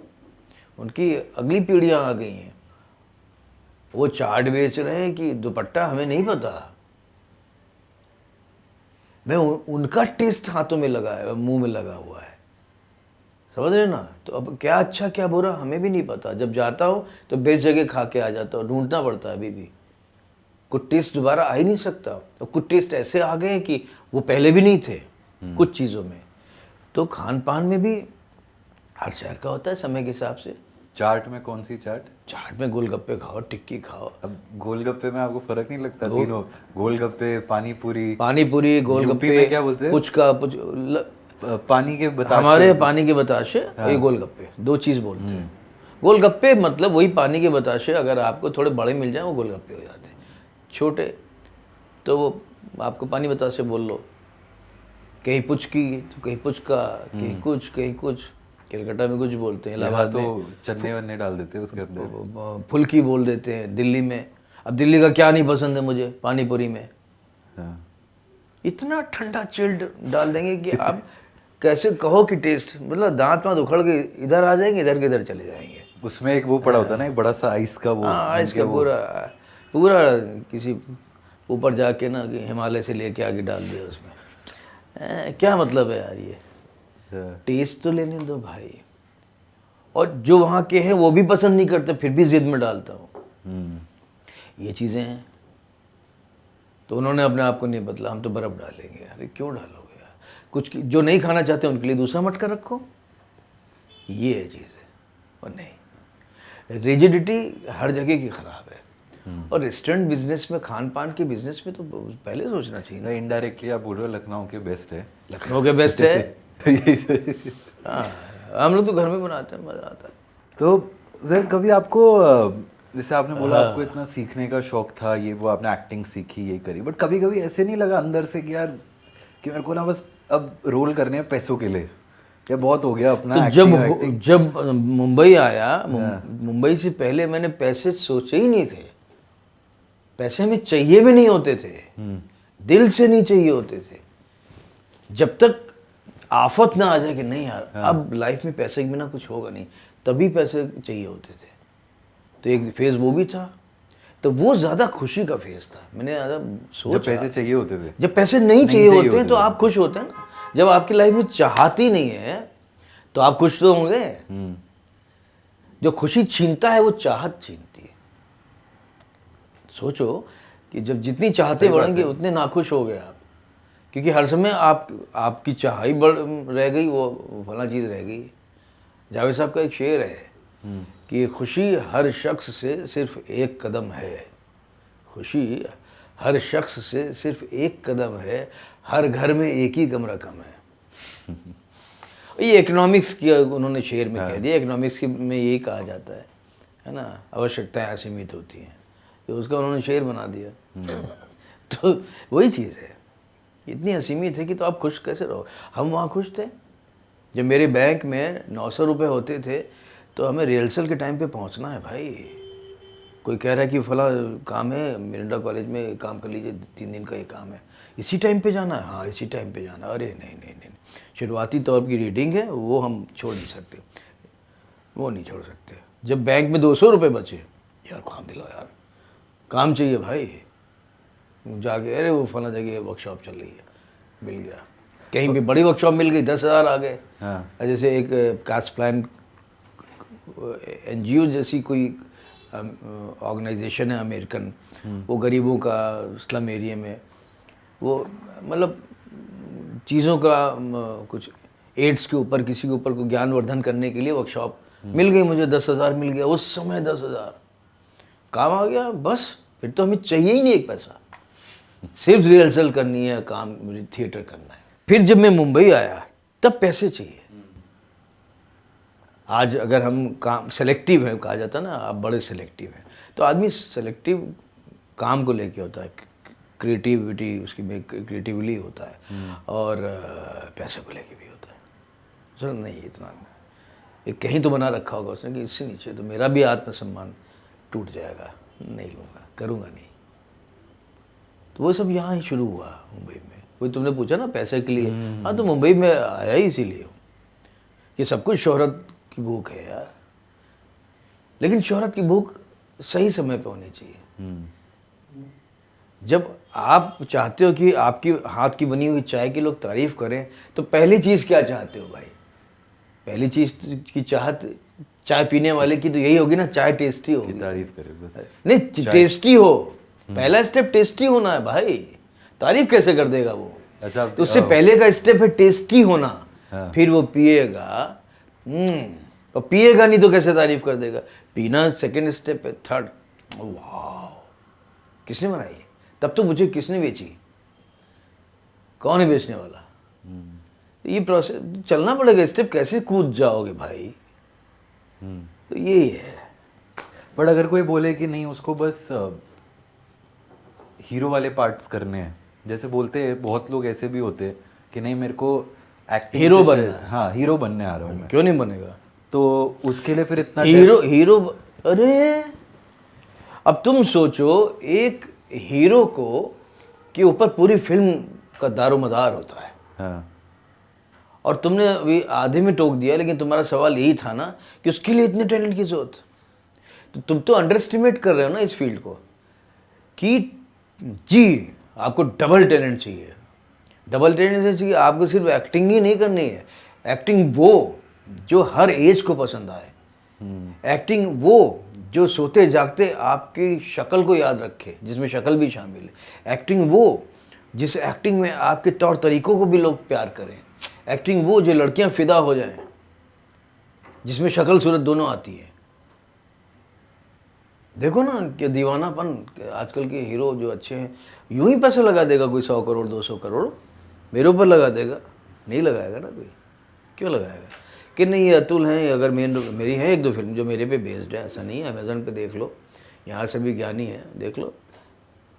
उनकी अगली पीढ़ियाँ आ गई हैं। वो चाट बेच रहे हैं कि दुपट्टा हमें नहीं पता। मैं उनका टेस्ट हाथों में लगा है, मुंह में लगा हुआ है, समझ रहे ना। तो अब क्या अच्छा क्या बुरा हमें भी नहीं पता। जब जाता हूँ तो बेस जगह खा के आ जाता हूँ, ढूंढना पड़ता है अभी भी। कुछ टेस्ट दोबारा आ ही नहीं सकता, और कुछ टेस्ट ऐसे आ गए हैं कि वो पहले भी नहीं थे कुछ चीज़ों में। तो खान पान में भी हर शहर का होता है समय के हिसाब से। चाट में कौन सी चाट? चाट में गोलगप्पे खाओ, टिक्की खाओ। अब गोलगप्पे में आपको फर्क नहीं लगता? तीनों गोलगप्पे, पानी पूरी गोलगप्पे, में क्या बोलते हैं? पुचका, पानी के बताशे। हमारे पानी के बताशे, ये गोलगप्पे, दो चीज़ बोलते हैं। गोलगप्पे मतलब वही पानी के बताशे, अगर आपको थोड़े बड़े मिल जाए वो गोलगप्पे हो जाते हैं। छोटे तो वो आपको पानी बताशे बोल लो। कहीं पुचकी तो कहीं पुचका, कहीं कुछ कलकत्ता में कुछ बोलते हैं, इलाहाबाद तो में चन्ने वन्ने डाल देते हैं उसके अंदर, फुल्की बोल देते हैं। दिल्ली में, अब दिल्ली का क्या नहीं पसंद है मुझे पानी पूरी में। हाँ। इतना ठंडा चिल्ड डाल देंगे कि आप कैसे कहो कि टेस्ट, मतलब दांत वाँत उखड़ के इधर आ जाएंगे, इधर के इधर चले जाएंगे। उसमें एक वो पड़ा होता है ना, एक बड़ा सा आइस का वो। हाँ, आइस का पूरा किसी ऊपर जाके ना कि हिमालय से लेके आके डाल दिया उसमें। क्या मतलब है यार ये? टेस्ट तो लेने दो भाई। और जो वहाँ के हैं वो भी पसंद नहीं करते, फिर भी जिद में डालता हूँ। ये चीज़ें हैं। तो उन्होंने अपने आप को नहीं बदला, हम तो बर्फ़ डालेंगे। अरे क्यों डालोगे यार? कुछ जो नहीं खाना चाहते उनके लिए दूसरा मटका रखो, ये है चीज़ है। और नहीं, रिजिडिटी हर जगह की ख़राब है। और रेस्टोरेंट बिजनेस में, खान पान के बिजनेस में तो पहले सोचना चाहिए ना। इनडायरेक्टली आप बोल रहे हो लखनऊ के बेस्ट है। लखनऊ के बेस्ट है। हाँ, हम लोग तो घर में बनाते हैं, मज़ा आता है। तो सर कभी आपको जैसे आपने बोला आपको इतना सीखने का शौक था, ये वो आपने एक्टिंग सीखी, ये करी, बट कभी कभी ऐसे नहीं लगा अंदर से कि यार कि मेरे को ना बस अब रोल करने हैं पैसों के लिए, या बहुत हो गया अपना? तो जब मुंबई आया, मुंबई से पहले मैंने पैसे सोचे ही नहीं थे। पैसे हमें चाहिए भी नहीं होते थे, दिल से नहीं चाहिए होते थे। जब तक आफत ना आ जाए कि नहीं यार अब लाइफ में पैसे के बिना कुछ होगा नहीं, तभी पैसे चाहिए होते थे। तो एक फेज वो भी था, तो वो ज़्यादा खुशी का फेज था। मैंने सोचा, जब पैसे चाहिए होते थे, जब पैसे नहीं चाहिए होते हैं तो आप खुश होते हैं ना। जब आपकी लाइफ में चाहती नहीं है तो आप खुश तो होंगे। जो खुशी छीनता है वो चाहत छीनती है। सोचो कि जब जितनी चाहते बढ़ेंगे उतने नाखुश हो गए आप, क्योंकि हर समय आपकी चाह ही बढ़ रह गई, वो फला चीज़ रह गई। जावेद साहब का एक शेर है कि खुशी हर शख्स से सिर्फ एक कदम है, खुशी हर शख्स से सिर्फ एक कदम है, हर घर में एक ही कमरा कम है। ये इकोनॉमिक्स की उन्होंने शेर में कह दिया। इकोनॉमिक्स में यही कहा जाता है ना, आवश्यकताएं असीमित होती हैं, तो उसका उन्होंने शेर बना दिया। तो वही चीज़ है, इतनी असीमित है कि तो आप खुश कैसे रहो। हम वहाँ खुश थे। जब मेरे बैंक में 900 रुपये होते थे तो हमें रिहर्सल के टाइम पे पहुँचना है भाई। कोई कह रहा है कि फला काम है, मिरिंडा कॉलेज में काम कर लीजिए, 3 दिन का ये काम है, इसी टाइम पे जाना है। हाँ इसी टाइम पे जाना। अरे नहीं, शुरुआती तौर की रीडिंग है वो हम छोड़ नहीं सकते, वो नहीं छोड़ सकते। जब बैंक में 200 रुपये बचे, यार काम दिलाओ यार, काम चाहिए भाई। जाके अरे वो फला जगह वर्कशॉप चल रही है, मिल गया। कहीं भी बड़ी वर्कशॉप मिल गई, 10,000 आ गए। जैसे एक कास्ट प्लान NGO जैसी कोई ऑर्गेनाइजेशन है अमेरिकन, वो गरीबों का स्लम एरिया में वो मतलब चीज़ों का कुछ एड्स के ऊपर, किसी के ऊपर को ज्ञानवर्धन करने के लिए वर्कशॉप मिल गई। मुझे 10,000 मिल गया उस समय, 10,000 काम आ गया। बस फिर तो हमें चाहिए ही नहीं एक पैसा, सिर्फ रिहर्सल करनी है, काम थिएटर करना है। फिर जब मैं मुंबई आया तब पैसे चाहिए। आज अगर हम काम सेलेक्टिव है, कहा जाता ना आप बड़े सेलेक्टिव हैं, तो आदमी सेलेक्टिव काम को लेके होता है, क्रिएटिविटी उसकी में क्रिएटिवली होता है, और पैसे को लेके भी होता है। चलो नहीं, इतना एक कहीं तो बना रखा होगा उसने कि इससे नीचे तो मेरा भी आत्मसम्मान टूट जाएगा, नहीं लूँगा, करूँगा नहीं। तो वो सब यहाँ ही शुरू हुआ मुंबई में। वही तुमने पूछा ना पैसे के लिए, हाँ तो मुंबई में आया ही इसीलिए हूँ कि सब कुछ शोहरत की भूख है यार, लेकिन शोहरत की भूख सही समय पे होनी चाहिए। जब आप चाहते हो कि आपकी हाथ की बनी हुई चाय की लोग तारीफ करें, तो पहली चीज़ क्या चाहते हो भाई? पहली चीज़ की चाहत चाय पीने वाले की तो यही होगी ना, चाय टेस्टी होगी। तारीफ करे बस। नहीं, टेस्टी हो, पहला स्टेप टेस्टी होना है भाई। तारीफ कैसे कर देगा वो? अच्छा, तो उससे पहले का स्टेप है टेस्टी होना। हाँ। फिर वो पिएगा, और पिएगा नहीं तो कैसे तारीफ कर देगा? पीना सेकंड स्टेप है। थर्ड, वाह किसने बनाई? तब तो मुझे किसने बेची? कौन है बेचने वाला? ये प्रोसेस चलना पड़ेगा, स्टेप कैसे कूद जाओगे भाई? तो यही है। बट अगर कोई बोले कि नहीं उसको बस हीरो वाले पार्ट्स करने हैं, जैसे बोलते हैं बहुत लोग ऐसे भी होते हैं कि नहीं मेरे को एक्टिंग हीरो बनना है। हाँ हीरो बनने आ रहा हूँ मैं, क्यों नहीं बनेगा? तो उसके लिए फिर इतना हीरो अरे अब तुम सोचो, एक हीरो को के ऊपर पूरी फिल्म का दारोमदार होता है, हाँ और तुमने अभी आधे में टोक दिया, लेकिन तुम्हारा सवाल यही था ना कि उसके लिए इतने टैलेंट की जरूरत। तो तुम तो अंडर एस्टिमेट कर रहे हो ना इस फील्ड को, कि जी आपको डबल टैलेंट चाहिए। डबल टैलेंट चाहिए आपको, सिर्फ एक्टिंग ही नहीं करनी है। एक्टिंग वो जो हर एज को पसंद आए, एक्टिंग वो जो सोते जागते आपकी शक्ल को याद रखे, जिसमें शक्ल भी शामिल है। एक्टिंग वो जिस एक्टिंग में आपके तौर तरीकों को भी लोग प्यार करें। एक्टिंग वो जो लड़कियां फिदा हो जाएं, जिसमें शक्ल सूरत दोनों आती है। देखो ना कि दीवानापन, आजकल के हीरो जो अच्छे हैं, यूं ही पैसा लगा देगा कोई 100 करोड़ 200 करोड़ मेरे ऊपर लगा देगा, नहीं लगाएगा ना कोई। क्यों लगाएगा? कि नहीं ये अतुल हैं, अगर मेरी है एक दो फिल्म जो मेरे पे बेस्ड है, ऐसा नहीं है। अमेज़न पे देख लो, यहाँ से भी ज्ञानी है, देख लो,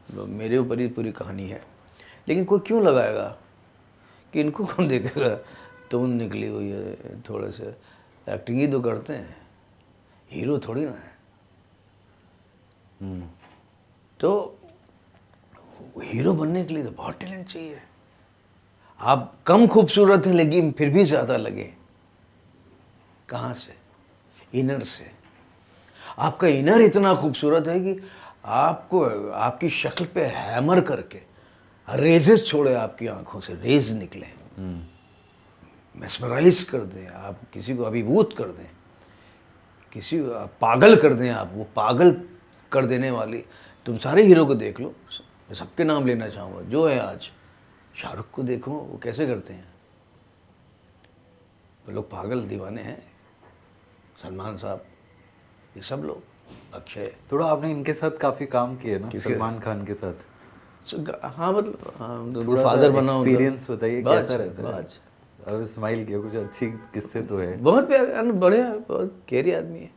मेरे ऊपर ही पूरी कहानी है। लेकिन कोई क्यों लगाएगा? कि इनको कौन देखेगा? तो उन निकली हुई है, थोड़े से एक्टिंग ही तो करते हैं, हीरो थोड़ी ना है। तो हीरो बनने के लिए तो बहुत टैलेंट चाहिए। आप कम खूबसूरत हैं लेकिन फिर भी ज़्यादा लगे। कहाँ से? इनर से। आपका इनर इतना खूबसूरत है कि आपको आपकी शक्ल पे हैमर करके रेजेस छोड़े, आपकी आंखों से रेज निकले, मेस्मराइज कर दें, आप किसी को अभिभूत कर दें, किसी को पागल कर दें। आप वो पागल कर देने वाली, तुम सारे हीरो को देख लो, मैं सबके नाम लेना चाहूँगा जो है आज। शाहरुख को देखो वो कैसे करते हैं, वो लोग पागल दीवाने हैं। सलमान साहब, ये सब लोग, अक्षय। थोड़ा आपने इनके साथ काफी काम किए ना, सलमान खान के साथ। हाँ मतलब फादर बना हूँ। एक्सपीरियंस बताइए कैसा रहता है? अब स्माइल किया, कुछ अच्छी किस्से तो है। बहुत प्यार, बढ़िया, बहुत केयरी आदमी है,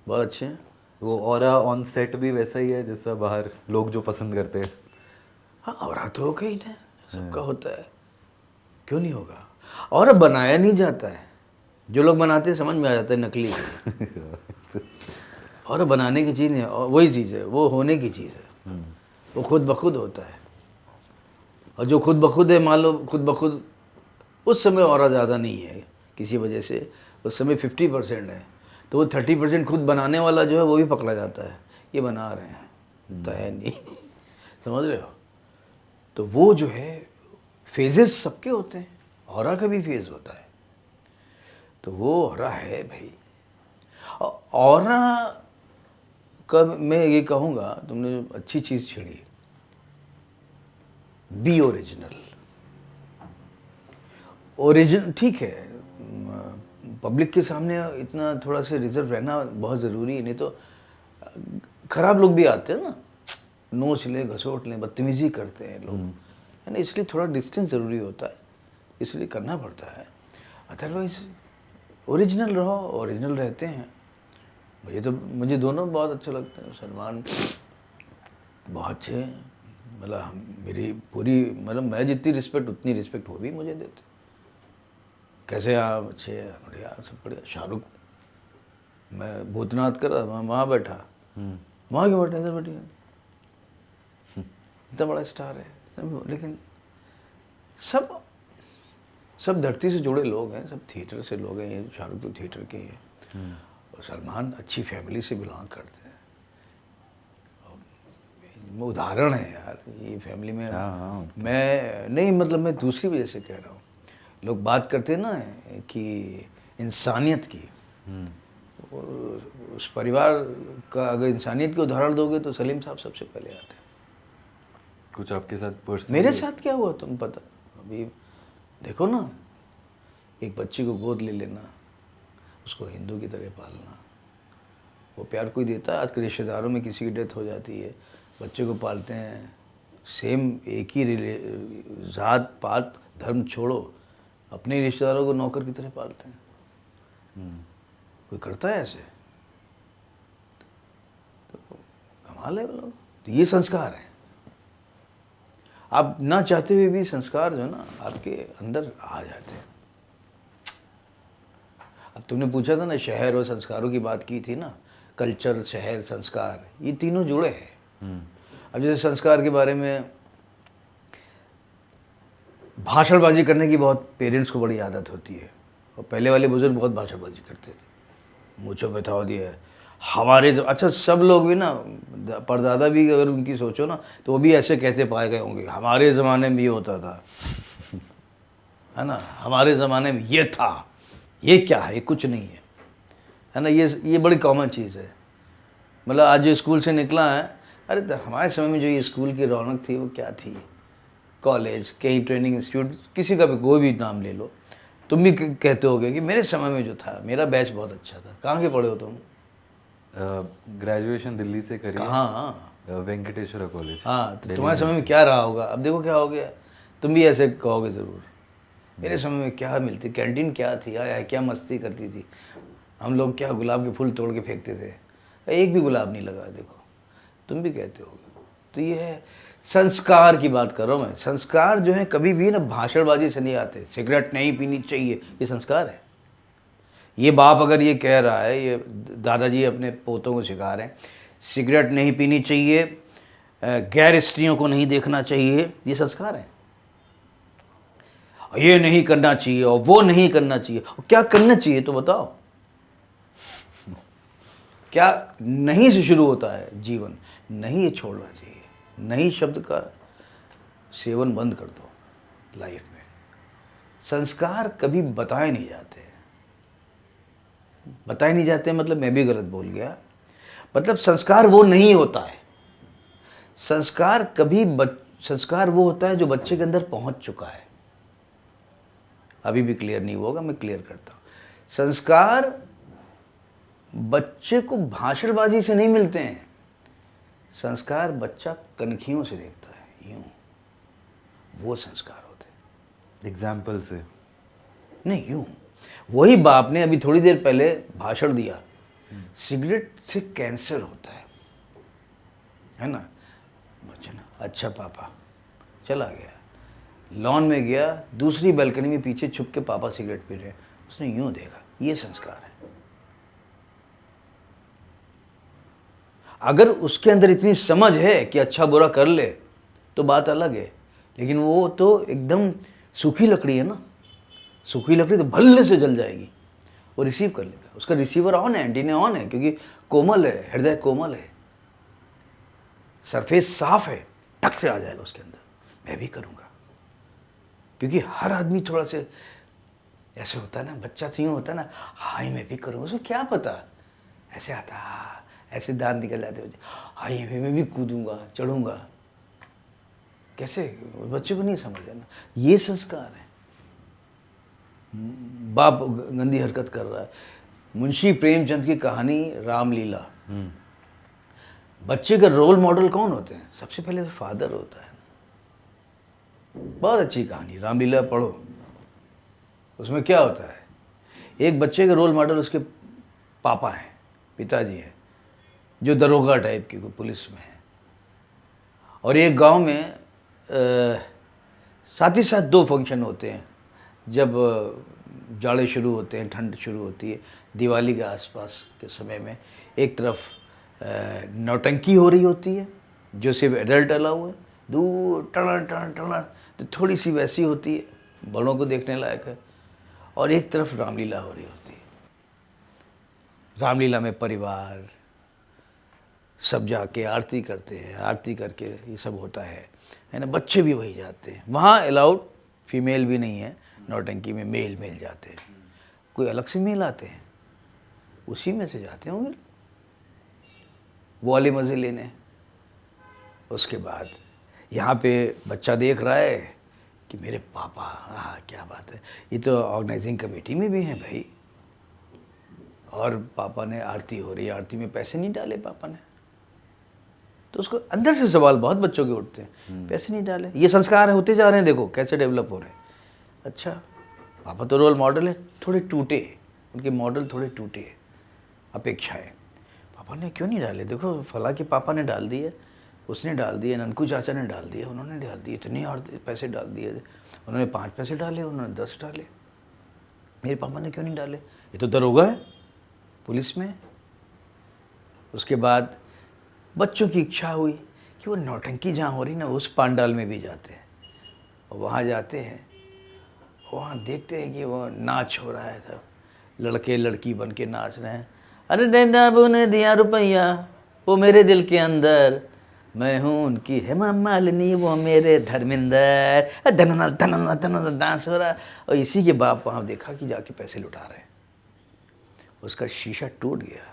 बहुत अच्छे हैं। वो ऑरा ऑन सेट भी वैसा ही है जैसा बाहर लोग जो पसंद करते हैं। हाँ ऑरा तो होगा ही ना, सबका होता है, क्यों नहीं होगा? और बनाया नहीं जाता है, जो लोग बनाते हैं समझ में आ जाता है नकली। और बनाने की चीज़ नहीं, वही चीज़ है, वो होने की चीज़ है, वो खुद ब खुद होता है। और जो खुद ब खुद है, मान लो खुद ब खुद उस समय और ज़्यादा नहीं है किसी वजह से, उस समय 50% है, तो वो 30% खुद बनाने वाला जो है वो भी पकड़ा जाता है, ये बना रहे हैं तो है नहीं। समझ रहे हो? तो वो जो है फेजेस सबके होते हैं, ऑरा का भी फेज होता है, तो वो ऑरा है भाई। ऑरा का मैं ये कहूँगा, तुमने अच्छी चीज़ छेड़ी, बी ओरिजिनल। ओरिजिन ठीक है, पब्लिक के सामने इतना थोड़ा सा रिजर्व रहना बहुत ज़रूरी है, नहीं तो ख़राब लोग भी आते हैं ना, नोच लें, घसोट लें, बदतमीज़ी करते हैं लोग, है ना, इसलिए थोड़ा डिस्टेंस ज़रूरी होता है, इसलिए करना पड़ता है। अदरवाइज़ ओरिजिनल रहो, ओरिजिनल रहते हैं। मुझे दोनों बहुत अच्छे लगते हैं। सलमान बहुत अच्छे हैं, मतलब मेरी पूरी, मतलब मैं जितनी रिस्पेक्ट उतनी रिस्पेक्ट वो भी मुझे देते। कैसे आप अच्छे हैं, बढ़िया, सब बढ़िया। शाहरुख, मैं भूतनाथ कर रहा, वहाँ बैठा, वहाँ क्यों बैठा, इधर बैठिए। इतना बड़ा स्टार है, लेकिन सब सब धरती से जुड़े लोग हैं, सब थिएटर से लोग हैं। ये शाहरुख तो थिएटर के हैं और सलमान अच्छी फैमिली से बिलोंग करते हैं। वो उदाहरण है यार ये फैमिली में। मैं नहीं, मतलब मैं दूसरी वजह से कह रहा हूँ। लोग बात करते हैं ना कि इंसानियत की, उस परिवार का अगर इंसानियत के उदाहरण दोगे तो सलीम साहब सबसे पहले आते हैं। कुछ आपके साथ पर्सनल? मेरे साथ क्या हुआ तुम पता, अभी देखो ना, एक बच्चे को गोद ले लेना, उसको हिंदू की तरह पालना, वो प्यार कोई देता है? आज के रिश्तेदारों में किसी की डेथ हो जाती है, बच्चे को पालते हैं, सेम एक ही ज़ात पात धर्म छोड़ो, अपने रिश्तेदारों को नौकर की तरह पालते हैं। कोई करता है ऐसे? तो कमाल है वो लोग। तो ये संस्कार हैं। आप ना चाहते हुए भी संस्कार जो है ना आपके अंदर आ जाते हैं। अब तुमने पूछा था ना शहर और संस्कारों की बात की थी ना, कल्चर, शहर, संस्कार, ये तीनों जुड़े हैं। अब जैसे संस्कार के बारे में भाषणबाजी करने की बहुत पेरेंट्स को बड़ी आदत होती है, और पहले वाले बुजुर्ग बहुत भाषणबाजी करते थे, मुँछों पे था दिया है हमारे। अच्छा, सब लोग भी ना, परदादा भी अगर उनकी सोचो ना तो वो भी ऐसे कहते पाए गए होंगे, हमारे ज़माने में ये होता था, है ना, हमारे ज़माने में ये था, ये क्या है, ये कुछ नहीं है ना। ये बड़ी कॉमन चीज़ है। मतलब आज जो स्कूल से निकला है, अरे तो हमारे समय में जो ये स्कूल की रौनक थी वो क्या थी, कॉलेज, कहीं ट्रेनिंग इंस्टीट्यूट, किसी का भी कोई भी नाम ले लो, तुम भी कहते होगे कि मेरे समय में जो था, मेरा बैच बहुत अच्छा था। कहाँ के पढ़े हो तुम? ग्रेजुएशन दिल्ली से करी। कहाँ? वेंकटेश्वरा कॉलेज। हाँ, तो तुम्हारे समय में क्या रहा होगा? अब देखो क्या हो गया, तुम भी ऐसे कहोगे ज़रूर, मेरे समय में क्या मिलती, कैंटीन क्या थी, आया क्या मस्ती करती थी हम लोग, क्या गुलाब के फूल तोड़ के फेंकते थे, एक भी गुलाब नहीं लगा, देखो तुम भी कहते होगे। तो ये है संस्कार की बात कर रहा हूँ मैं। संस्कार जो है कभी भी ना भाषणबाजी से नहीं आते। सिगरेट नहीं पीनी चाहिए, ये संस्कार है। ये बाप अगर ये कह रहा है, ये दादाजी अपने पोतों को सिखा रहे हैं, सिगरेट नहीं पीनी चाहिए, गैर स्त्रियों को नहीं देखना चाहिए, ये संस्कार है। ये नहीं करना चाहिए और वो नहीं करना चाहिए, और क्या करना चाहिए तो बताओ। क्या नहीं से शुरू होता है जीवन, नहीं ये छोड़ना चाहिए, नहीं शब्द का सेवन बंद कर दो लाइफ में। संस्कार कभी बताए नहीं जाते, बताए नहीं जाते मतलब मैं भी गलत बोल गया, मतलब संस्कार वो नहीं होता है। संस्कार संस्कार वो होता है जो बच्चे के अंदर पहुंच चुका है। अभी भी क्लियर नहीं होगा, मैं क्लियर करता हूँ। संस्कार बच्चे को भाषणबाजी से नहीं मिलते हैं। संस्कार बच्चा कनखियों से देखता है, यूं, वो संस्कार होते हैं। एग्जाम्पल से नहीं, यूं। वही बाप ने अभी थोड़ी देर पहले भाषण दिया, सिगरेट से कैंसर होता है ना। बच्चा ना, अच्छा पापा, चला गया, लॉन में गया, दूसरी बालकनी में पीछे छुप के पापा सिगरेट पी रहे हैं, उसने यूं देखा, ये संस्कार है। अगर उसके अंदर इतनी समझ है कि अच्छा बुरा कर ले तो बात अलग है, लेकिन वो तो एकदम सूखी लकड़ी है ना, सूखी लकड़ी तो भल्ले से जल जाएगी, वो रिसीव कर लेगा। उसका रिसीवर ऑन है, एंटीना ऑन है, क्योंकि कोमल है, हृदय कोमल है, सरफेस साफ है, टक से आ जाएगा उसके अंदर, मैं भी करूँगा। क्योंकि हर आदमी थोड़ा से ऐसे होता है ना, बच्चा तो यूँ होता है ना, हाय मैं भी करूँगा, उसको क्या पता, ऐसे आता, ऐसे दांत निकल जाते बच्चे, हाय मैं भी कूदूँगा, चढ़ूँगा, कैसे, बच्चे को नहीं समझ आना। ये संस्कार है। बाप गंदी हरकत कर रहा है। मुंशी प्रेमचंद की कहानी रामलीला, बच्चे का रोल मॉडल कौन होते हैं? सबसे पहले तो फादर होता है। बहुत अच्छी कहानी, रामलीला पढ़ो, उसमें क्या होता है, एक बच्चे का रोल मॉडल उसके पापा हैं, पिताजी हैं, जो दरोगा टाइप की पुलिस में है, और एक गांव में साथ ही साथ दो फंक्शन होते हैं। जब जाड़े शुरू होते हैं, ठंड शुरू होती है, दिवाली के आसपास के समय में एक तरफ नौटंकी हो रही होती है जो सिर्फ एडल्ट अलाउ है, दूर टन टन टन, तो थोड़ी सी वैसी होती है, बड़ों को देखने लायक है। और एक तरफ रामलीला हो रही होती है। रामलीला में परिवार सब जाके आरती करते हैं, आरती करके ये सब होता है ना। बच्चे भी वही जाते हैं। वहाँ अलाउड फीमेल भी नहीं है, नौटंकी में मेल मिल जाते हैं। कोई अलग से मेल आते हैं, उसी में से जाते होंगे वो वाले मज़े लेने। उसके बाद यहाँ पे बच्चा देख रहा है कि मेरे पापा, हाँ क्या बात है, ये तो ऑर्गेनाइजिंग कमेटी में भी हैं भाई। और पापा ने आरती हो रही है, आरती में पैसे नहीं डाले पापा ने। तो उसको अंदर से सवाल बहुत बच्चों के उठते हैं, पैसे नहीं डाले। ये संस्कार होते जा रहे हैं, देखो कैसे डेवलप हो रहे हैं। अच्छा, पापा तो रोल मॉडल है, थोड़े टूटे, उनके मॉडल थोड़े टूटे, अपेक्षाएं। पापा ने क्यों नहीं डाले? देखो फला के पापा ने डाल दिए, उसने डाल दिए, ननकू चाचा ने डाल दिए, उन्होंने डाल दिए, इतने और पैसे डाल दिए, उन्होंने 5 पैसे डाले, उन्होंने 10 डाले, मेरे पापा ने क्यों नहीं डाले? ये तो दरोगा है, पुलिस में। उसके बाद बच्चों की इच्छा हुई कि वो नौटंकी जहाँ हो रही ना, उस पंडाल में भी जाते हैं। और वहाँ जाते हैं, वहाँ देखते हैं कि वो नाच हो रहा है, सब लड़के लड़की बन के नाच रहे हैं। अरे डैडाबू ने दिया रुपया वो मेरे दिल के अंदर, मैं हूँ उनकी हेमा मालिनी वो मेरे धर्मेंद्र। धनना धनना धनना डांस हो रहा है। और इसी के बाप वहाँ देखा कि जाके पैसे लुटा रहे हैं। उसका शीशा टूट गया।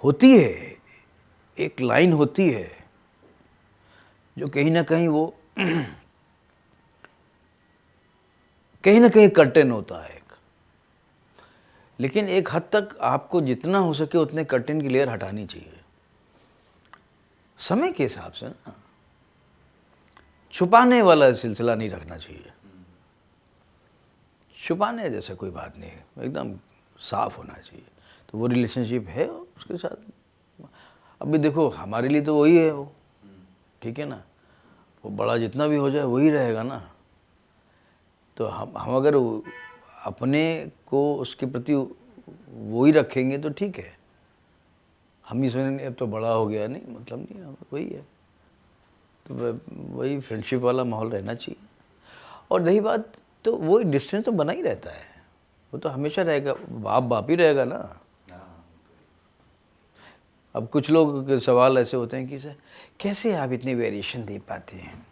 होती है एक लाइन होती है जो कहीं ना कहीं वो कहीं ना कहीं कर्टेन होता है एक। लेकिन एक हद तक आपको जितना हो सके उतने कर्टेन की लेयर हटानी चाहिए, समय के हिसाब से ना। छुपाने वाला सिलसिला नहीं रखना चाहिए। छुपाने जैसा कोई बात नहीं है, एकदम साफ होना चाहिए। तो वो रिलेशनशिप है उसके साथ। अभी देखो हमारे लिए तो वही है वो, ठीक है ना। वो बड़ा जितना भी हो जाए वही रहेगा ना। तो हम अगर अपने को उसके प्रति वही रखेंगे तो ठीक है। हम ही सोचेंगे अब तो बड़ा हो गया, नहीं मतलब नहीं, वही है। तो वही फ्रेंडशिप वाला माहौल रहना चाहिए। और रही बात, तो वो डिस्टेंस तो बना ही रहता है, वो तो हमेशा रहेगा, बाप बाप ही रहेगा ना। अब कुछ लोग के सवाल ऐसे होते हैं कि सर कैसे आप इतने वेरिएशन दे पाते हैं,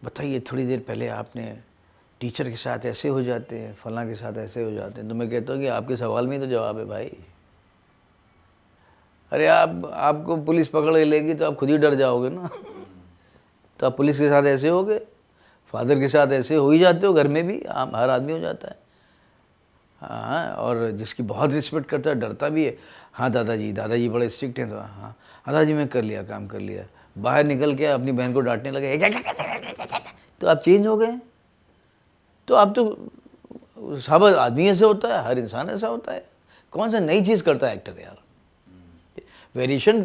बताइए। थोड़ी देर पहले आपने टीचर के साथ ऐसे हो जाते हैं, फलां के साथ ऐसे हो जाते हैं। तो मैं कहता हूँ कि आपके सवाल में ही तो जवाब है भाई। अरे आपको पुलिस पकड़ के लेगी तो आप खुद ही डर जाओगे ना। तो आप पुलिस के साथ ऐसे हो गए, फादर के साथ ऐसे हो ही जाते हो, घर में भी हर आदमी हो जाता है। हाँ, और जिसकी बहुत रिस्पेक्ट करता है, डरता भी है। हाँ दादाजी बड़े स्ट्रिक्ट हैं, तो हाँ दादाजी मैं कर लिया, काम कर लिया। बाहर निकल के अपनी बहन को डांटने लगे, तो आप चेंज हो गए। तो आप तो सब आदमी ऐसे होता है, हर इंसान ऐसा होता है। कौन सा नई चीज़ करता है एक्टर यार। वेरिएशन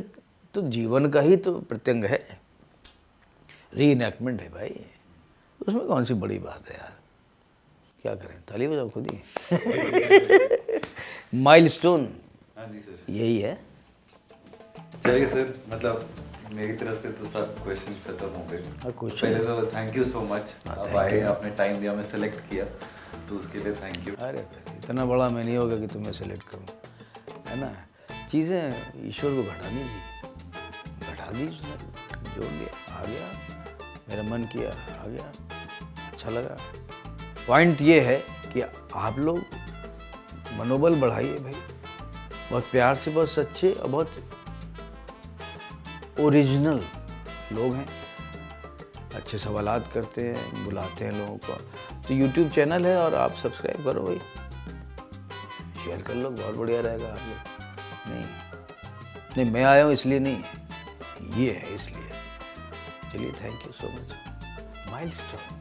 तो जीवन का ही तो प्रत्यंग है, रीइनैक्टमेंट है भाई, उसमें कौन सी बड़ी बात है यार। क्या करें, ताली बजाओ खुद ही। माइलस्टोन यही है। चलिए सर, मतलब मेरी तरफ से तो सब क्वेश्चंस खत्म हो गए। पहले तो थैंक यू सो मच, आप आए, आपने टाइम दिया, मैं सेलेक्ट किया, तो उसके लिए थैंक यू। अरे इतना बड़ा मैं नहीं होगा कि तुम्हें सेलेक्ट करूँ, है ना। चीज़ें ईश्वर को घटानी थी, घटा दी उसने, जोड़ दिया, आ गया, मेरा मन किया, आ गया, अच्छा लगा। पॉइंट ये है कि आप लोग मनोबल बढ़ाइए भाई, बहुत प्यार से, बहुत सच्चे और बहुत ओरिजिनल लोग हैं, अच्छे सवालात करते हैं, बुलाते हैं लोगों को। तो YouTube चैनल है और आप सब्सक्राइब करो भाई, शेयर कर लो, बहुत बढ़िया रहेगा। आप लोग नहीं मैं आया हूँ इसलिए नहीं, ये है इसलिए। चलिए thank you so much. Milestone.